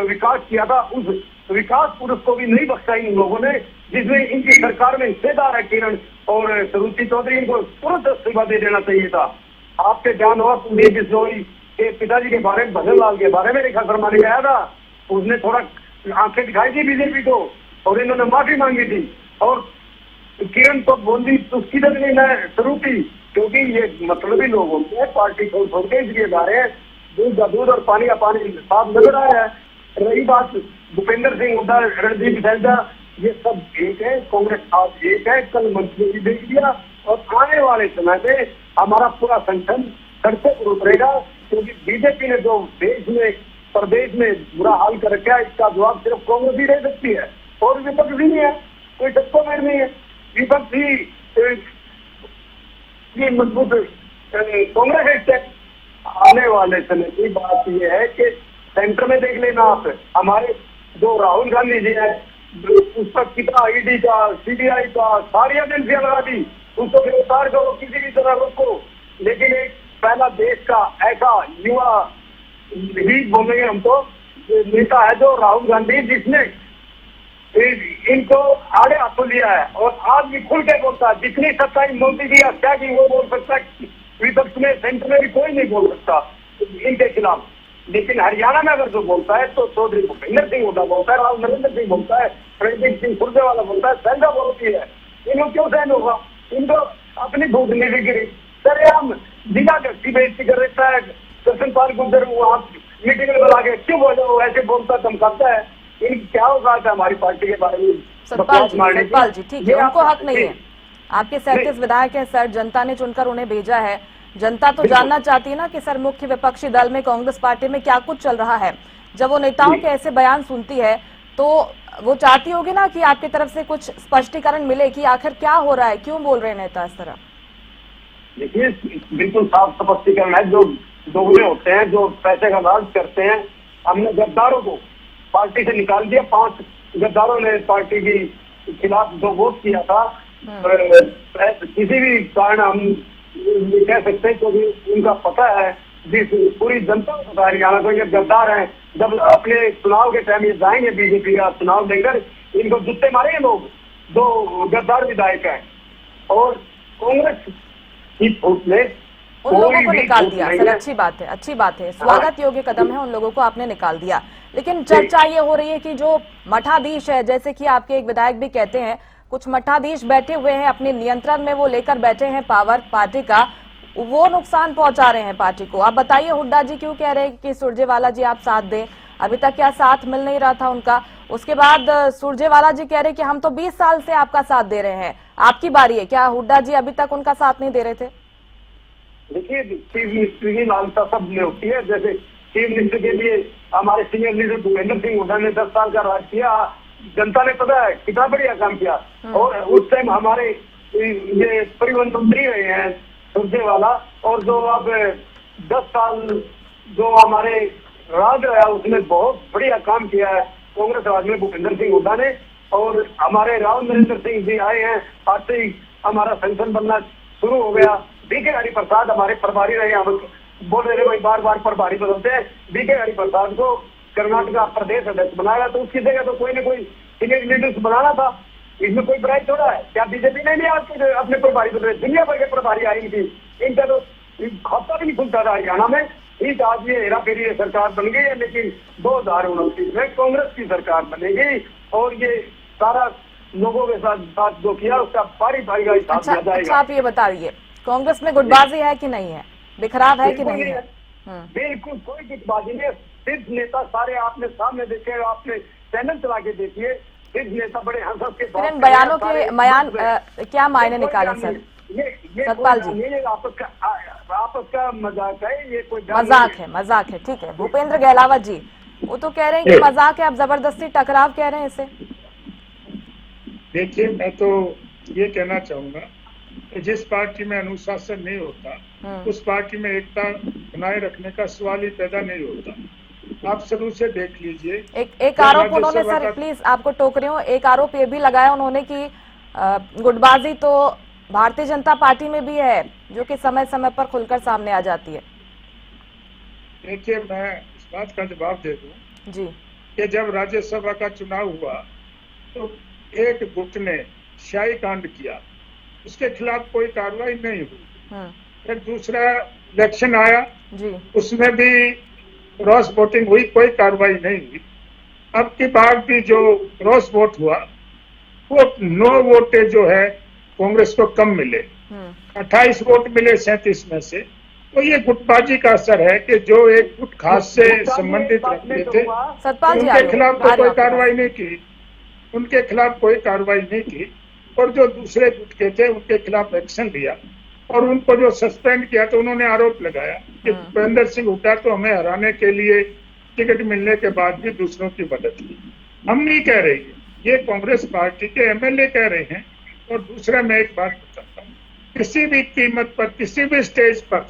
विकास किया था, उस विकास पुरुष को भी नहीं बख्शा इन लोगों ने, जिसमें इनकी सरकार में हिस्सेदार है किरण और सरुचि चौधरी, इनको तुरंत इस्तीफा दे देना चाहिए था। आपके ध्यान हुआ कुलदीप बिश्नोई के पिताजी के बारे में, भजन लाल के बारे में रेखा शर्मा ने कहा था, उसने थोड़ा आंखें दिखाई थी बीजेपी को और इन्होंने माफी मांगी थी, और किरण तो बोली उसकी लगनी न सरूपी, क्योंकि ये मतलबी लोग होते हैं, पार्टी को छोड़ के इसलिए जा रहे हैं, दूध का दूध और पानी का पानी साफ नजर आया है। रही बात भूपेंद्र सिंह हुड्डा, रणदीप सैलजा, ये सब एक है, कांग्रेस आज एक है, कल मंत्री भी देख दिया, और आने वाले समय में हमारा पूरा संगठन सड़कों पर उतरेगा, क्योंकि बीजेपी ने जो देश में प्रदेश में बुरा हाल कर रखा है, इसका जवाब सिर्फ कांग्रेस ही दे सकती है, और विपक्ष भी नहीं है, कोई टक्को मेर नहीं है। विपक्ष ही मजबूत कांग्रेस है। आने वाले समय की बात यह है कि सेंटर में देख लेना आप, हमारे जो राहुल गांधी जी है, उस पर कितना ईडी का, सीबीआई का, सारी एजेंसियां लगा दी, उसको गिरफ्तार करो, किसी भी तरह रोको, लेकिन एक पहला देश का ऐसा युवा ही बोलेंगे हम तो नेता है जो राहुल गांधी, जिसने इनको आड़े हाथों लिया है और आज भी खुल के बोलता है। जितनी सच्चाई मोदी की हत्या की वो बोल सकता है, विपक्ष में सेंटर में भी कोई नहीं बोल सकता इनके खिलाफ। लेकिन हरियाणा में अगर जो बोलता है तो चौधरी भूपेंद्र सिंह हुड्डा बोलता है, राव नरेंद्र सिंह बोलता है, रणदीप सिंह सुरजेवाला बोलता है, शैलजा बोलती है। इनको क्यों सहन होगा? इनको अपनी भूत नहीं गिरी। सर हम जिला की बेइज्जती कर देता है कृष्ण पाल गुर्जर, वो आप मीटिंग में बुला के क्यों बोलो, ऐसे बोलता धमकाता है। इन क्या होगा हमारी पार्टी के बारे में? सतपाल जी ठीक है, उनको हक नहीं है। आपके 37 विधायक है सर, जनता ने चुनकर उन्हें भेजा है। जनता तो जानना चाहती है ना कि सर मुख्य विपक्षी दल में कांग्रेस पार्टी में क्या कुछ चल रहा है। जब वो नेताओं के ऐसे बयान सुनती है तो वो चाहती होगी ना कि आपकी तरफ से कुछ स्पष्टीकरण मिले कि आखिर क्या हो रहा है, क्यों बोल रहे हैं नेता इस तरह। देखिए बिल्कुल साफ स्पष्टीकरण है। जो दोगले होते हैं, जो पैसे का लालच करते हैं, हमने गद्दारों को पार्टी से निकाल दिया। 5 गद्दारों ने पार्टी के खिलाफ जो वोट किया था, किसी भी कारण हम ये कह सकते हैं क्योंकि उनका पता है, जिस पूरी जनता को पता है हरियाणा को ये गद्दार हैं। जब अपने चुनाव के टाइम ये जाएंगे बीजेपी का चुनाव लेकर, इनको जुत्ते मारेंगे लोग। 2 गद्दार विधायक हैं और कांग्रेस की फूट में उन लोगों को निकाल दिया सर, अच्छी बात है, अच्छी बात है, स्वागत योग्य कदम है, उन लोगों को आपने निकाल दिया। लेकिन चर्चा ये हो रही है कि जो मठाधीश है, जैसे कि आपके एक विधायक भी कहते हैं, कुछ मठाधीश बैठे हुए हैं अपने नियंत्रण में, वो लेकर बैठे हैं पावर पार्टी का, वो नुकसान पहुंचा रहे हैं पार्टी को। आप बताइए, हुड्डा जी क्यों कह रहे हैं कि सुरजेवाला जी आप साथ दें? अभी तक क्या साथ मिल नहीं रहा था उनका? उसके बाद सुरजेवाला जी कह रहे कि हम तो 20 साल से आपका साथ दे रहे हैं, आपकी बारी है। क्या हुड्डा जी अभी तक उनका साथ नहीं दे रहे थे? देखिए चीफ मिनिस्टर की मान्यता सब में होती है। जैसे चीफ मिनिस्टर के लिए हमारे सीनियर लीडर भूपेंद्र सिंह हुड्डा ने 10 साल का राज किया। जनता ने पता है कितना बढ़िया काम किया। और उस टाइम हमारे ये परिवहन मंत्री रहे हैं सुरजेवाला, और जो अब 10 साल जो हमारे राज रहा उसने बहुत बढ़िया काम किया है कांग्रेस राज में भूपेंद्र सिंह हुड्डा ने। और हमारे राव नरेंद्र सिंह जी आए हैं, आज से ही हमारा संगठन बनना शुरू हो गया। बीके हरिप्रसाद हमारे प्रभारी रहे, हम बोल रहे भाई बार बार प्रभारी बदलते हैं। बीके हरिप्रसाद को कर्नाटक प्रदेश अध्यक्ष बनाया, तो उसकी जगह तो कोई न कोई सीनियर लीडर्स बनाना था। इसमें कोई बुराई थोड़ा है। क्या बीजेपी ने नहीं आपके अपने प्रभारी बदले? दुनिया भर के प्रभारी आई थी, इनका तो खाता भी नहीं खुलता था हरियाणा में। ठीक आज ये हेरा फेरी सरकार बन गई है, लेकिन 2029 में कांग्रेस की सरकार बनेगी और ये सारा लोगों के साथ जो किया उसका बारी बारी का हिसाब दिया जाएगा। अच्छा आप ये बताइए, कांग्रेस में गुटबाजी है कि नहीं है, बिखराव है कि नहीं है? बिल्कुल कोई गुटबाजी नहीं। सिर्फ नेता सारे आपने सामने देखे, आपने चैनल चला के देखिए, सिर्फ नेता बड़े हंस के इन बयानों के क्या मायने निकाले सर? सतपाल जी ये आपस का मजाक है, ये कोई मजाक है, ठीक है। भूपेंद्र गहलावत जी वो तो कह रहे हैं कि मजाक है, आप जबरदस्ती टकराव कह रहे हैं इसे। देखिए मैं तो ये कहना चाहूंगा कि जिस पार्टी में अनुशासन नहीं होता उस पार्टी में एकता बनाए रखने का सवाल ही पैदा नहीं होता। आप शुरू से देख लीजिए। एक आरोप उन्होंने सर, प्लीज आपको टोक रही हूँ, एक आरोप ये भी लगाया उन्होंने कि गुटबाजी तो भारतीय जनता पार्टी में भी है, जो कि समय समय पर खुलकर सामने आ जाती है। देखिए मैं इस बात का जवाब दे दूं जी कि जब राज्यसभा का चुनाव हुआ तो एक गुट ने शाही कांड किया, उसके खिलाफ कोई कार्रवाई नहीं हुई। फिर दूसरा इलेक्शन आया जी, उसमें भी क्रॉस वोटिंग हुई, कोई कार्रवाई नहीं हुई। अब की बार भी जो क्रॉस वोट हुआ वो 9 वोटे जो है कांग्रेस को कम मिले, 28 वोट मिले 37 में से। तो ये गुटबाजी का असर है कि जो एक गुट खास से संबंधित रखते थे उनके खिलाफ तो कोई कार्रवाई नहीं की, उनके खिलाफ कोई कार्रवाई नहीं की। और जो दूसरे गुट के थे उनके खिलाफ एक्शन लिया और उनको जो सस्पेंड किया तो उन्होंने आरोप लगाया कि भूपेंद्र सिंह हुड्डा तो हमें हराने के लिए टिकट मिलने के बाद भी दूसरों की मदद की। हम नहीं कह रहे, ये कांग्रेस पार्टी के एमएलए कह रहे हैं। और दूसरा मैं एक बात बताता हूँ, किसी भी कीमत पर किसी भी स्टेज पर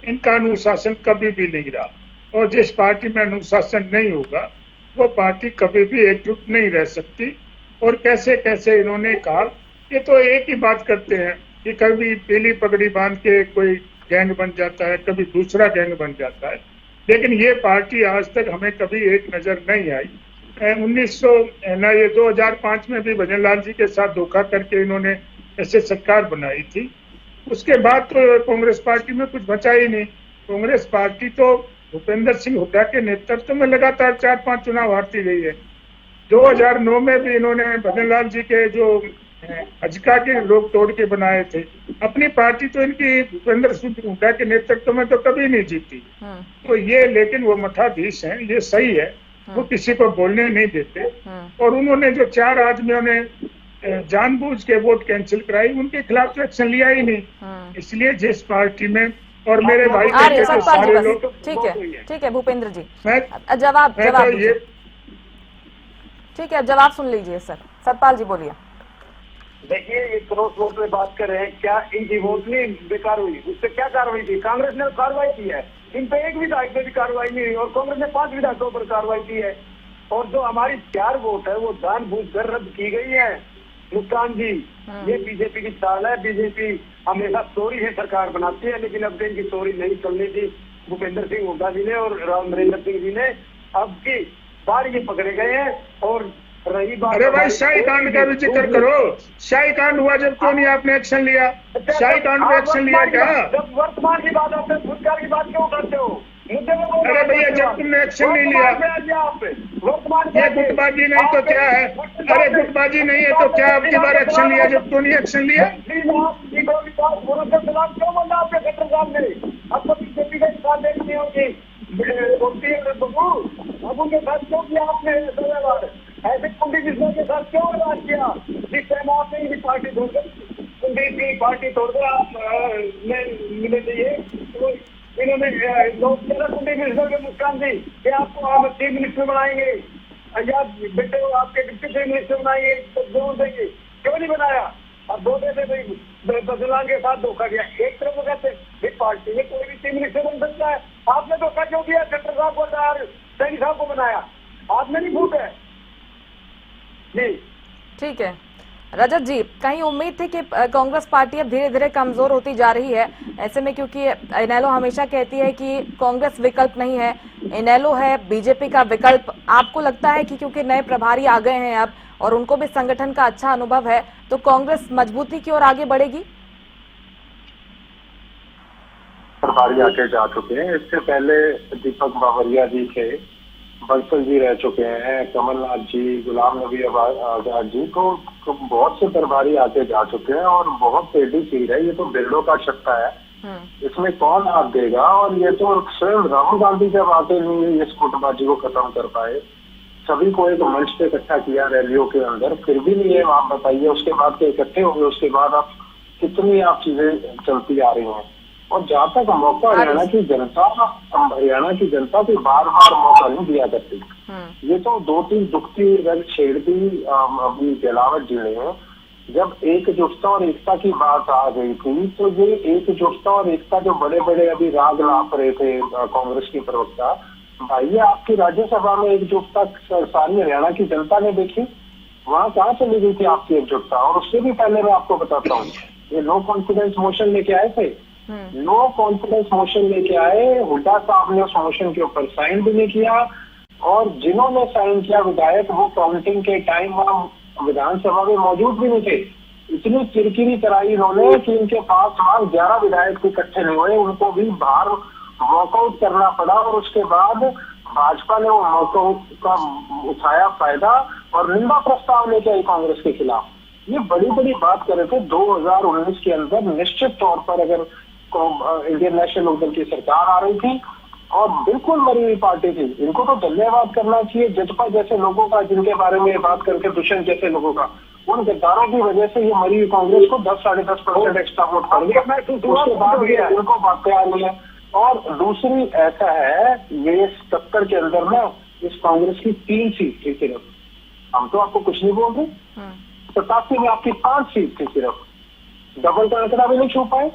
इनका अनुशासन कभी भी नहीं रहा। और जिस पार्टी में अनुशासन नहीं होगा वो पार्टी कभी भी एकजुट नहीं रह सकती। और कैसे कैसे इन्होंने कहा, ये तो एक ही बात करते हैं कि कभी पीली पगड़ी बांध के कोई गैंग बन जाता है, कभी दूसरा गैंग बन जाता है, लेकिन ये पार्टी आज तक हमें कभी एक नजर नहीं आई। 2005 में भी भजन लाल जी के साथ धोखा करके इन्होंने ऐसे सरकार बनाई थी। उसके बाद तो कांग्रेस पार्टी में कुछ बचा ही नहीं। कांग्रेस पार्टी तो भूपेंद्र सिंह हुड्डा के नेतृत्व में लगातार 4-5 चुनाव हारती गई है। 2009 में भी इन्होंने भजन लाल जी के जो अजका के लोग तोड़ के बनाए थे। अपनी पार्टी तो इनकी भूपेंद्र सिंह हुड्डा के नेतृत्व में तो कभी नहीं जीती। तो ये, लेकिन वो मठाधीश हैं, ये सही है, वो किसी को बोलने नहीं देते। और उन्होंने जो 4 आदमियों ने जानबूझ के वोट कैंसिल कराई, उनके खिलाफ तो एक्शन लिया ही नहीं। इसलिए जिस पार्टी में, और मेरे भाई आ रहे के सतपाल जी सारे बस, लोग, ठीक है भूपेंद्र जी, मैं जवाब मैं तो दीजिए। ठीक है, अब जवाब सुन लीजिए सर। सतपाल जी बोलिए। देखिए, ये क्रॉस वोट में बात कर रहे हैं, क्या इनकी वोट नहीं बेकार हुई? उससे क्या कार्रवाई की? कांग्रेस ने कार्रवाई की है, इन पे एक विधायक पे भी कार्रवाई नहीं हुई, और कांग्रेस ने 5 विधायकों पर कार्रवाई की है। और जो हमारी 4 वोट है वो जानबूझकर रद्द की गई है। मुस्कान जी, ये बीजेपी की चाल है। बीजेपी हमेशा चोरी है सरकार बनाती है, लेकिन अब इनकी चोरी नहीं चलनी थी। भूपेंद्र सिंह हुड्डा जी ने और राव नरेंद्र सिंह जी ने अब की बार ये पकड़े गए हैं। और रही बात, अरे भाई, शाही कांड का भी जिक्र करो। शाही कांड हुआ जब क्यों नहीं आपने एक्शन लिया? शाही कांड पे एक्शन लिया क्या? जब वर्तमान की बात आते हैं, भूतकाल की बात क्यों करते हो? मुद्दे में अरे भैया, जब तुमने एक्शन नहीं लिया, ये गुटबाजी नहीं तो क्या है? अरे गुटबाजी नहीं है तो क्या आपकी बार एक्शन लिया जब क्यों नहीं एक्शन लिया? क्यों बोलना आपके सेक्टर साहब ने? आपको बीजेपी का साथ देखनी होगी। अब उनके साथ क्यों किया आपने? ऐसे कुंडी बिजनेस के साथ क्यों बात किया? जिस टाइम आपने इनकी पार्टी तोड़कर, कुंडी की पार्टी तोड़कर आप मिले चाहिए। तो इन्होंने लोग कुंडी बिजनेस के मुस्कान दी कि आपको हम चीफ मिनिस्टर बनाएंगे या बेटे आपके डिप्टी चीफ मिनिस्टर बनाएंगे, तो जोर देंगे। क्यों नहीं बनाया? अब 2 देते बदलाव के साथ धोखा किया। एक तरफ वो कहते पार्टी में कोई भी चीफ मिनिस्टर बन सकता है, आपने धोखा क्यों किया? खट्टर साहब को और सैनी साहब को बनाया, आपने नहीं फूट है जी। ठीक है रजत जी, कहीं उम्मीद थी कि कांग्रेस पार्टी अब धीरे धीरे कमजोर होती जा रही है, ऐसे में क्योंकि इनेलो हमेशा कहती है कि कांग्रेस विकल्प नहीं है, इनेलो है बीजेपी का विकल्प। आपको लगता है कि क्योंकि नए प्रभारी आ गए हैं अब और उनको भी संगठन का अच्छा अनुभव है, तो कांग्रेस मजबूती की ओर आगे बढ़ेगी? प्रभारी आके जा चुके हैं। इससे पहले दीपक बावरिया जी थे, बंसल जी रह चुके हैं, कमलनाथ जी, गुलाम नबी आजाद जी, तो बहुत से प्रभारी आके जा चुके हैं और बहुत टेढ़ी सीट है। ये तो बिरडों का छक्का है, इसमें कौन हाथ देगा? और ये तो स्वयं राहुल गांधी जब आके नहीं इस गुटबाजी को खत्म कर पाए, सभी को एक मंच पे इकट्ठा किया रैलियों के अंदर, फिर भी नहीं है। आप बताइए, उसके बाद के इकट्ठे हो गए, उसके बाद आप कितनी आप चीजें चलती आ रही हैं। और जहाँ तक मौका हरियाणा की जनता को बार बार मौका नहीं दिया करती। ये तो 2-3 दुखती रंग छेड़ती अपनी जलावट जीने हैं। जब एकजुटता और एकता की बात आ गई थी, तो ये एकजुटता और एकता जो बड़े बड़े अभी राग लाप रहे थे कांग्रेस की प्रवक्ता, भाई आपकी राज्यसभा में एकजुटता सारी हरियाणा की जनता ने देखी, वहाँ कहाँ चली गई थी आपकी एकजुटता? और उससे भी पहले मैं आपको बताता हूँ, ये नो कॉन्फिडेंस मोशन लेके आए थे, नो कॉन्फिडेंस मोशन लेके आए, हुड्डा साहब ने उस मोशन के ऊपर साइन भी नहीं किया, और जिन्होंने साइन किया विधायक, वो काउंटिंग के टाइम वहाँ विधानसभा में मौजूद भी नहीं थे। इतनी किरकिरी कराई इन्होंने कि इनके पास वहाँ 11 विधायक इकट्ठे नहीं हुए, उनको भी बाहर वॉकआउट करना पड़ा। और उसके बाद भाजपा ने वो वॉकआउट का उठाया फायदा और निंदा प्रस्ताव लेके आई कांग्रेस के खिलाफ। ये बड़ी बड़ी बात कर रहे थे। 2019 के अंदर निश्चित तौर पर अगर इंडियन नेशनल लोकदल की सरकार आ रही थी और बिल्कुल मरी हुई पार्टी थी, इनको तो धन्यवाद करना चाहिए जजपा जैसे लोगों का, जिनके बारे में बात करके दुष्यंत जैसे लोगों का, उन गद्दारों की वजह से ये मरी हुई कांग्रेस को 10-10.5% एक्स्ट्रा वोट पड़ गया। उसके बाद भी इनको बातें आ रही है। और दूसरी ऐसा है, ये 77 के अंदर ना इस कांग्रेस की 3 सीट थी सिर्फ, हम तो आपको कुछ नहीं बोल रहे। 87 में आपकी 5 सीट थी सिर्फ, डबल का आंकड़ा भी नहीं छू पाए।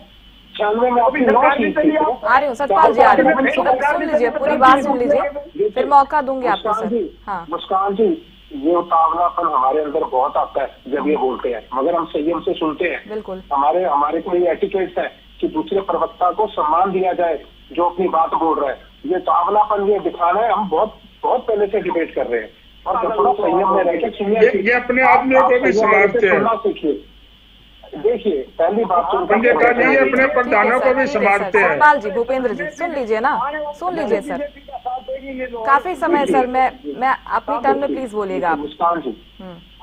96 में आपकी 9 सीट थी। आ रही हूँ सतपाल जी, आ रही हूँ, सुन लीजिए, पूरी बात सुन लीजिए, फिर मौका दूंगी आपको सर। हाँ मुस्कान जी, ये उतावलापन हमारे अंदर बहुत आता है जब ये बोलते हैं, मगर हम संयम से सुनते हैं। बिल्कुल, हमारे को ये एटिकेट्स है कि दूसरे प्रवक्ता को सम्मान दिया जाए जो अपनी बात बोल रहा है। ये उतावलापन ये दिखाना है, हम बहुत पहले से डिबेट कर रहे हैं और थोड़ा संयम में रहकर सुनिए। ये अपने आदमियों को भी समझते हैं। सीखिए, देखिए पहली बात तो संजय जी अपने प्रधानों को भी संभालते हैं। सतपाल जी, भूपेंद्र जी सुन लीजिए ना, सुन लीजिए सर, काफी समय सर, मैं अपनी टर्न में प्लीज बोलिएगा आप।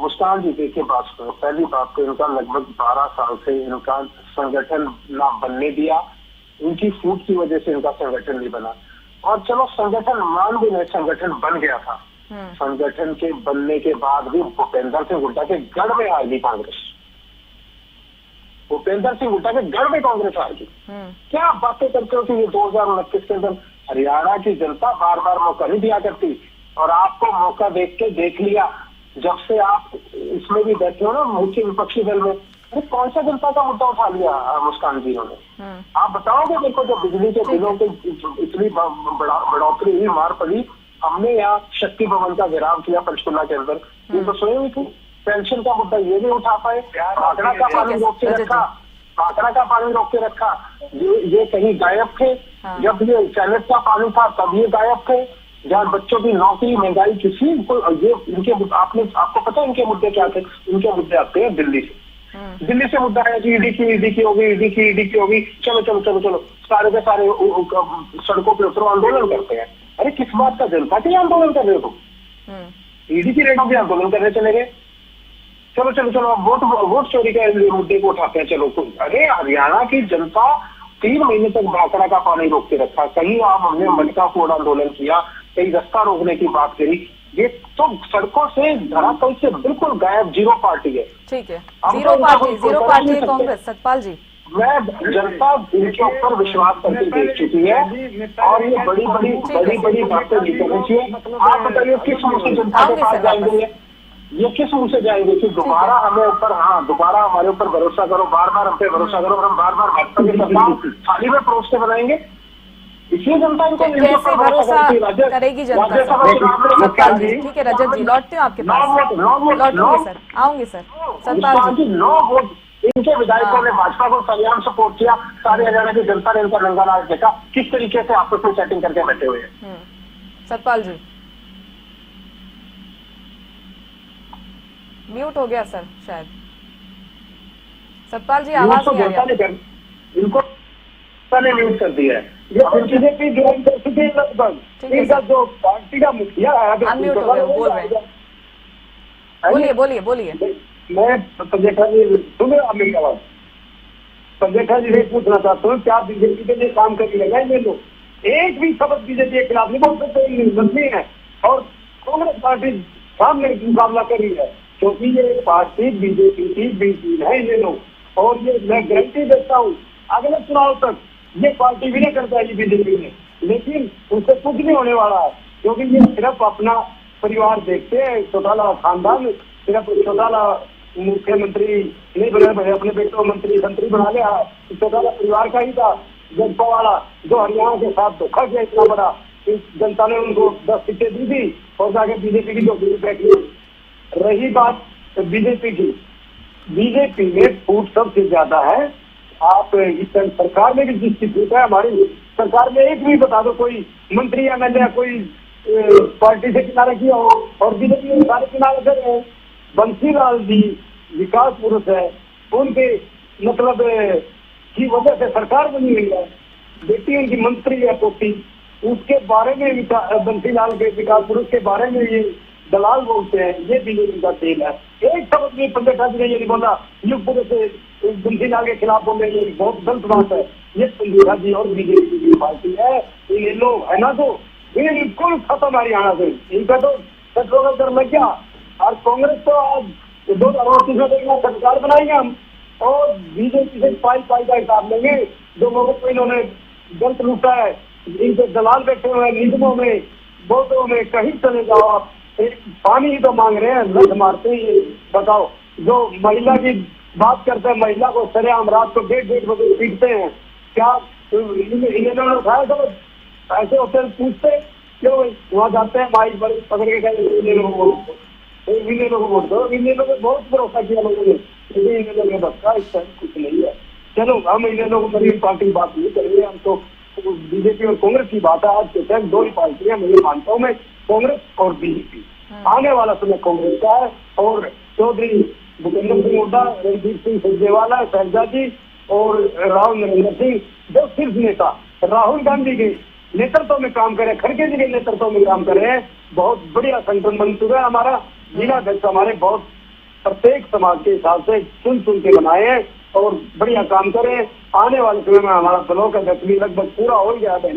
मुस्कान जी देखिए बात सुनो, पहली बात तो इनका लगभग 12 साल से इनका संगठन ना बनने दिया, इनकी फूट की वजह से इनका संगठन नहीं बना। और चलो संगठन मान भी नहीं, संगठन बन गया था, संगठन के बनने के बाद भी भूपेंद्र सिंह हुड्डा के गढ़ में आ गई कांग्रेस, भूपेंद्र सिंह हुड्डा के गढ़ में कांग्रेस आ गई। क्या बातें करते हो कि ये 2029 के अंदर हरियाणा की जनता बार बार मौका नहीं दिया करती, और आपको मौका देख लिया जब से आप इसमें भी बैठे हो ना मुख्य विपक्षी दल में। अरे कौन सा जनता का मुद्दा उठा लिया मुस्कान जी ने? आप बताओगे मेरे को, जब बिजली के बिलों के इतनी बढ़ोतरी हुई, मार पड़ी, हमने यहाँ शक्ति भवन का घेराव किया पंचकुला के अंदर, ये तो सोए हुई थी। पेंशन का मुद्दा ये नहीं उठा पाए, आंकड़ा का पानी रोक के रखा, आंकड़ा का पानी रोक के रखा, ये कहीं गायब थे। जब ये सेनेट का पानी था तब ये गायब थे। जहाँ बच्चों की नौकरी, महंगाई, किसी को ये इनके आपको पता है इनके मुद्दे क्या थे? इनके मुद्दे आते हैं दिल्ली से, दिल्ली से मुद्दा है कि ईडी की होगी, ईडी की होगी, चलो सारे के सारे सड़कों पे उतरो, आंदोलन करते हैं। अरे किस बात का जनता के लिए आंदोलन कर रहे हो तुम? ईडी की रेटों पे आंदोलन करने चले गए। चलो वोट चोरी के मुद्दे को उठाते हैं। चलो अरे हरियाणा की जनता 3 महीने तक भाखड़ा का पानी रोक के रखा, कहीं आप हमने मटका फोड़ आंदोलन किया, कहीं रास्ता रोकने की बात करी, ये तो सड़कों से धरातल से बिल्कुल गायब, जीरो पार्टी है। ठीक है, जीरो पार्टी है कांग्रेस। सतपाल जी, मैं जनता इनके ऊपर विश्वास करके देख चुकी है, और ये बड़ी बातें नहीं करनी चाहिए। आप बताइए किस मुंह से जनता के पास जाएंगे, ये किस मुंह से जाएंगे कि दोबारा हमें ऊपर, दोबारा हमारे ऊपर भरोसा करो, बार हम पे भरोसा करो, और हम बार भाजपा की सरकार थाली में परोस के बनाएंगे। इसलिए जनता इनको कैसे भरोसा करेगी जनता? सतपाल जी, ठीक है रजत जी, लौटते हो आपके पास, लौटूंगी सर, आऊंगी सर। सतपाल जी, 9 वोट इनके विधायकों ने भाजपा को सरेआम सपोर्ट किया, सारे हरियाणा की जनता ने इनका रंगा नाच देखा किस तरीके से आपस में सेटिंग करके बैठे हुए हैं। सतपाल जी म्यूट हो गया सर शायद। सतपाल जी आवाज नहीं आ रही, इनको ने म्यूट कर दिया है। ये बीजेपी ज्वाइन कर चुके हैं लगभग, इनका जो पार्टी का मुखिया है अनम्यूट हो गए, बोल रहे हैं, बोलिए। मैं पंजेठा जी सुन रहे मेरी आवाज? पंजेठा जी से पूछना चाहता हूँ, क्या बीजेपी के लिए काम करने लगा ये लोग? एक भी शब्द बीजेपी के खिलाफ नहीं बोल सकते, मंत्री है, और कांग्रेस पार्टी सामने मुकाबला कर रही है, क्योंकि ये पार्टी बीजेपी की बीजेपी है ये लोग, और ये मैं गारंटी देता हूँ अगले चुनाव तक ये पार्टी भी नहीं कर पाएगी बीजेपी में, लेकिन उससे कुछ नहीं होने वाला है, क्योंकि ये सिर्फ अपना परिवार देखते हैं, चौटाला खानदान, सिर्फ चौटाला मुख्यमंत्री नहीं बने, अपने बेटे को मंत्री बना लिया, चौटाला परिवार का ही था जनता वाला, जो हरियाणा के साथ धोखा किया इतना बड़ा, जनता ने उनको 10 सीटें दी थी और जाके बीजेपी की जो बैठी। रही बात बीजेपी की, बीजेपी में फूट सबसे ज्यादा है। आप इस सरकार में भी जिसकी फूट है, हमारी सरकार में एक भी बता दो कोई मंत्री एमएलए कोई पार्टी से किनारा किया हो, और बीजेपी में सारे किनारे कर रहे हैं। बंसीलाल जी विकास पुरुष है, उनके मतलब की वजह से सरकार बनी हुई है, बेटी उनकी मंत्री है पोती, उसके बारे में बंसीलाल के विकास पुरुष के बारे में ये दलाल बोलते हैं, ये बीजेपी का खेल है। एक शब्द भी पंजेठा जी ने ये नहीं बोला युग पूरे से बंसीलाल के खिलाफ बोले, ये बहुत गलत बात है। ये पंजेठा जी और बीजेपी की पार्टी है, ये लोग है ना, तो बिल्कुल खत्म हरियाणा से, इनका तो पेट्रोल का दर लग गया। और कांग्रेस तो आज 2029 में सरकार बनाएंगे हम, और बीजेपी से पाई का हिसाब लेंगे। जो लोगों को इन्होंने गलत लूटा है, इनके दलाल बैठे हुए हैं निगमों में, बोर्डों में, कहीं चले जाओ आप, पानी ही तो मांग रहे हैं, लठ मारते हैं। ये बताओ, जो महिला की बात करते हैं, महिला को सरेआम रात को 1:30 बजे पीटते हैं, क्या इन्होंने उठाया? तो ऐसे होते पूछते क्यों? वहाँ जाते हैं माइक पर पकड़ के कहते इन लोगों को वोट दो। इन लोगों को बहुत भरोसा किया लोगों ने, इन लोगों ने बच्चा इस टाइम कुछ नहीं है। चलो हम इन लोगों को पार्टी की बात नहीं करेंगे, हम तो बीजेपी और कांग्रेस की बात है। आज के टाइम 2 ही पार्टियां मैं मानता हूँ, मैं कांग्रेस और बीजेपी। आने वाला समय कांग्रेस का है, और चौधरी भूपेंद्र सिंह हुड्डा, रणदीप सिंह सुरजेवाला, शैलजा जी और राव नरेंद्र सिंह, जो शीर्ष नेता राहुल गांधी के नेतृत्व में काम करे, खड़गे जी के नेतृत्व में काम करे, बहुत बढ़िया संगठन बन चुका है हमारा। जिला अध्यक्ष हमारे बहुत प्रत्येक समाज के हिसाब से चुन के बनाए हैं और बढ़िया काम करें। आने वाले समय में हमारा ब्लॉक अध्यक्ष भी लगभग पूरा हो गया है,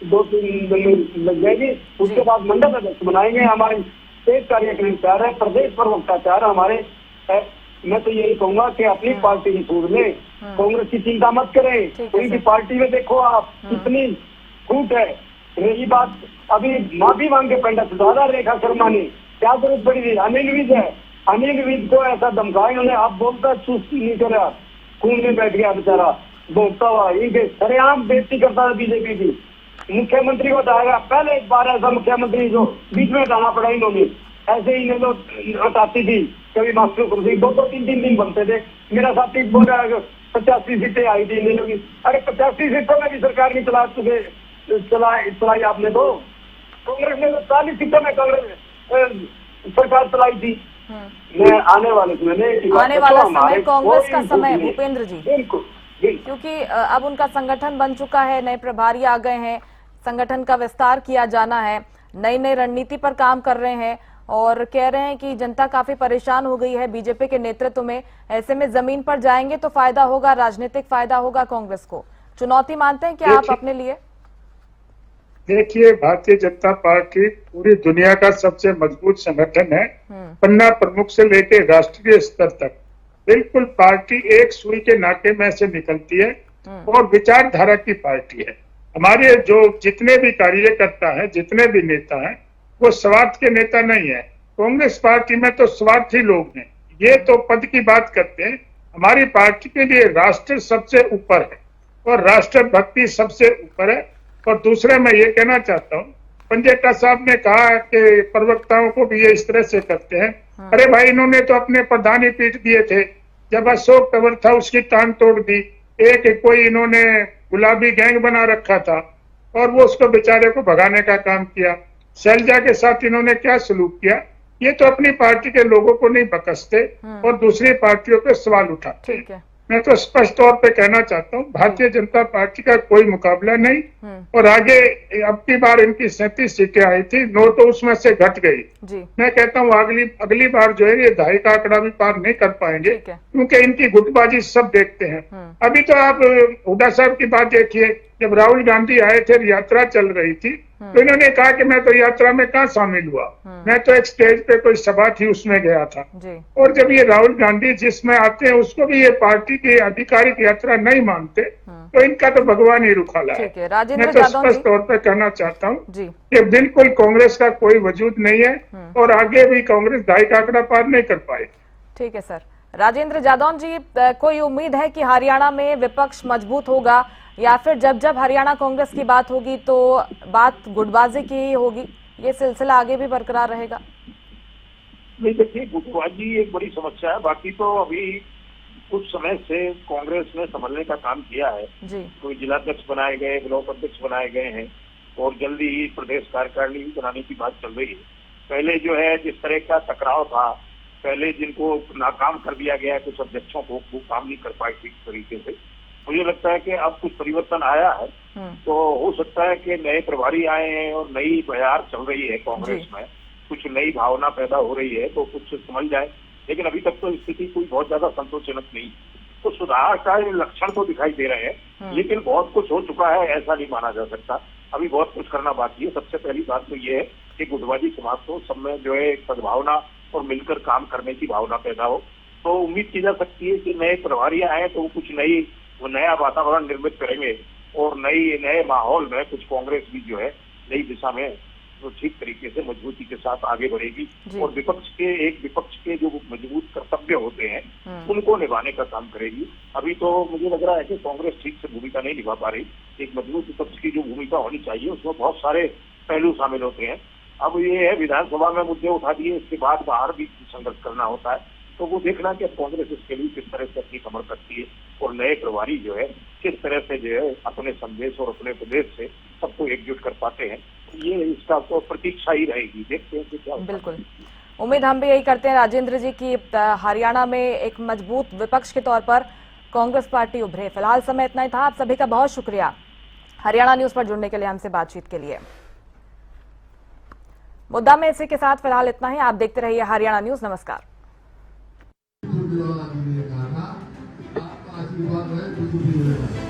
2-3 दिन लग जाएगी। उसके बाद मंडल अध्यक्ष बनाएंगे। हमारी स्टेट कार्यक्रम तैयार है, प्रदेश प्रवक्ता तैयार है हमारे। मैं तो यही कहूंगा कि अपनी पार्टी की सूझ में कांग्रेस की चिंता मत करें। उनकी पार्टी में देखो आप कितनी छूट है। रही बात अभी माफी मांग के पंडित दादा रेखा शर्मा ने क्या जरूरत पड़ी थी? अनिल विज है, अनिल विज को ऐसा धमकाया उन्होंने, आप बोलता चुस्ती नहीं करा, खून में बैठ गया बेचारा बोलता हुआ। इनके सरेआम बेइज्जती करता था बीजेपी की। मुख्यमंत्री को हटाएगा, पहले एक बार ऐसा मुख्यमंत्री जो बीच में हटाना पड़ा इन्होंने, ऐसे ही इन्हें तो हटाती थी कभी मास्टर कुर्सी, 2-3 दिन बनते थे। मेरा साथी बोल रहा है 85 सीटें आई थी इन लोगों की। अरे 85 सीटों में भी सरकार नहीं चलाई आपने तो। कांग्रेस ने तो 40 सीटों में कांग्रेस सरकार चलाई थी। मैं आने वाले समय कांग्रेस का समय भूपेंद्र जी, बिल्कुल क्योंकि अब उनका संगठन बन चुका है, नए प्रभारी आ गए हैं, संगठन का विस्तार किया जाना है, नई रणनीति पर काम कर रहे हैं और कह रहे हैं कि जनता काफी परेशान हो गई है बीजेपी के नेतृत्व में। ऐसे में जमीन पर जाएंगे तो फायदा होगा, राजनीतिक फायदा होगा कांग्रेस को। चुनौती मानते हैं क्या आप अपने लिए? देखिए, भारतीय जनता पार्टी पूरी दुनिया का सबसे मजबूत संगठन है, पन्ना प्रमुख से लेकर राष्ट्रीय स्तर तक। बिल्कुल पार्टी एक सुई के नाके में से निकलती है और विचारधारा की पार्टी है। हमारे जो जितने भी कार्यकर्ता हैं, जितने भी नेता हैं, वो स्वार्थ के नेता नहीं है। कांग्रेस पार्टी में तो स्वार्थी लोग हैं, ये तो पद की बात करते हैं। हमारी पार्टी के लिए राष्ट्र सबसे ऊपर है और राष्ट्र भक्ति सबसे ऊपर है। और दूसरा मैं ये कहना चाहता हूँ, पंजेटा साहब ने कहा कि प्रवक्ताओं को भी ये इस तरह से करते हैं। अरे भाई, इन्होंने तो अपने प्रधान ही पीट दिए थे जब अशोक तंवर था, उसकी टांग तोड़ दी। एक कोई इन्होंने गुलाबी गैंग बना रखा था और वो उसको बेचारे को भगाने का काम किया। शैलजा के साथ इन्होंने क्या सलूक किया? ये तो अपनी पार्टी के लोगों को नहीं बकसते और दूसरी पार्टियों पे सवाल उठाते हैं। मैं तो स्पष्ट तौर पे कहना चाहता हूँ, भारतीय जनता पार्टी का कोई मुकाबला नहीं। और आगे अब की बार इनकी 37 सीटें आई थी, 9 तो उसमें से घट गई। मैं कहता हूँ अगली बार जो है ये 2.5 का आंकड़ा भी पार नहीं कर पाएंगे, क्योंकि इनकी गुटबाजी सब देखते हैं। अभी तो आप हुड्डा साहब की बात देखिए, जब राहुल गांधी आए थे, यात्रा चल रही थी, तो इन्होंने कहा कि मैं तो यात्रा में कहाँ शामिल हुआ, मैं तो एक स्टेज पे कोई सभा थी उसमें गया था। और जब ये राहुल गांधी जिसमें आते हैं उसको भी ये पार्टी की आधिकारिक यात्रा नहीं मानते, तो इनका तो भगवान ही रुखाला है। मैं तो स्पष्ट तौर पर कहना चाहता हूँ कि बिल्कुल कांग्रेस का कोई वजूद नहीं है और आगे भी कांग्रेस 2.5 का आंकड़ा पार नहीं कर पाए। ठीक है सर। राजेंद्र जादौन जी, कोई उम्मीद है कि हरियाणा में विपक्ष मजबूत होगा या फिर जब हरियाणा कांग्रेस की बात होगी तो बात गुटबाजी की ही होगी, ये सिलसिला आगे भी बरकरार रहेगा? नहीं, देखिए, गुटबाजी एक बड़ी समस्या है। बाकी तो अभी कुछ समय से कांग्रेस ने संभलने का काम किया है जी। कोई जिलाध्यक्ष बनाए गए, ब्लॉक अध्यक्ष बनाए गए हैं और जल्दी ही प्रदेश कार्यकारिणी बनाने की बात चल रही है। पहले जो है जिस तरह का टकराव था, पहले जिनको नाकाम कर दिया गया है, कुछ अध्यक्षों को वो काम नहीं कर पाए ठीक तरीके से। मुझे लगता है कि अब कुछ परिवर्तन आया है, तो हो सकता है कि नए प्रभारी आए हैं और नई बहार चल रही है कांग्रेस में, कुछ नई भावना पैदा हो रही है, तो कुछ समझ जाए। लेकिन अभी तक तो स्थिति कोई बहुत ज्यादा संतोषजनक नहीं। तो सुधार का लक्षण तो दिखाई दे रहे हैं, लेकिन बहुत कुछ हो चुका है ऐसा नहीं माना जा सकता। अभी बहुत कुछ करना बाकी है। सबसे पहली बात तो ये है कि गुटबाजी समाप्त हो, सब में जो है सद्भावना और मिलकर काम करने की भावना पैदा हो। तो उम्मीद की जा सकती है कि नए प्रभारी आए तो कुछ नया वातावरण निर्मित करेंगे और नए माहौल में कुछ कांग्रेस भी जो है नई दिशा में तो ठीक तरीके से मजबूती के साथ आगे बढ़ेगी और विपक्ष के जो मजबूत कर्तव्य होते हैं उनको निभाने का काम करेगी। अभी तो मुझे लग रहा है कि कांग्रेस ठीक से भूमिका नहीं निभा पा रही। एक मजबूत विपक्ष की जो भूमिका होनी चाहिए उसमें बहुत सारे पहलू शामिल होते हैं। अब ये है विधानसभा में मुद्दे उठा दिए, इसके बाद बाहर भी संघर्ष करना होता है, तो वो देखना कि कांग्रेस इसके लिए किस तरह से अपनी कमर करती है और नए प्रभारी जो है किस तरह से जो है अपने संदेश और अपने प्रदेश से सबको एकजुट कर पाते हैं। ये इसका तो प्रतीक्षा ही रहेगी, देखते हैं कि क्या। बिल्कुल। उम्मीद हम भी यही करते हैं राजेंद्र जी की हरियाणा में एक मजबूत विपक्ष के तौर पर कांग्रेस पार्टी उभरे। फिलहाल समय इतना ही था। आप सभी का बहुत शुक्रिया हरियाणा न्यूज पर जुड़ने के लिए, हमसे बातचीत के लिए। मुद्दा में इसी के साथ फिलहाल इतना ही। आप देखते रहिए हरियाणा न्यूज। नमस्कार। सुरजेवाला जी ने कहा था आपका आशीर्वाद रहे तो कुछ भी मिलेगा।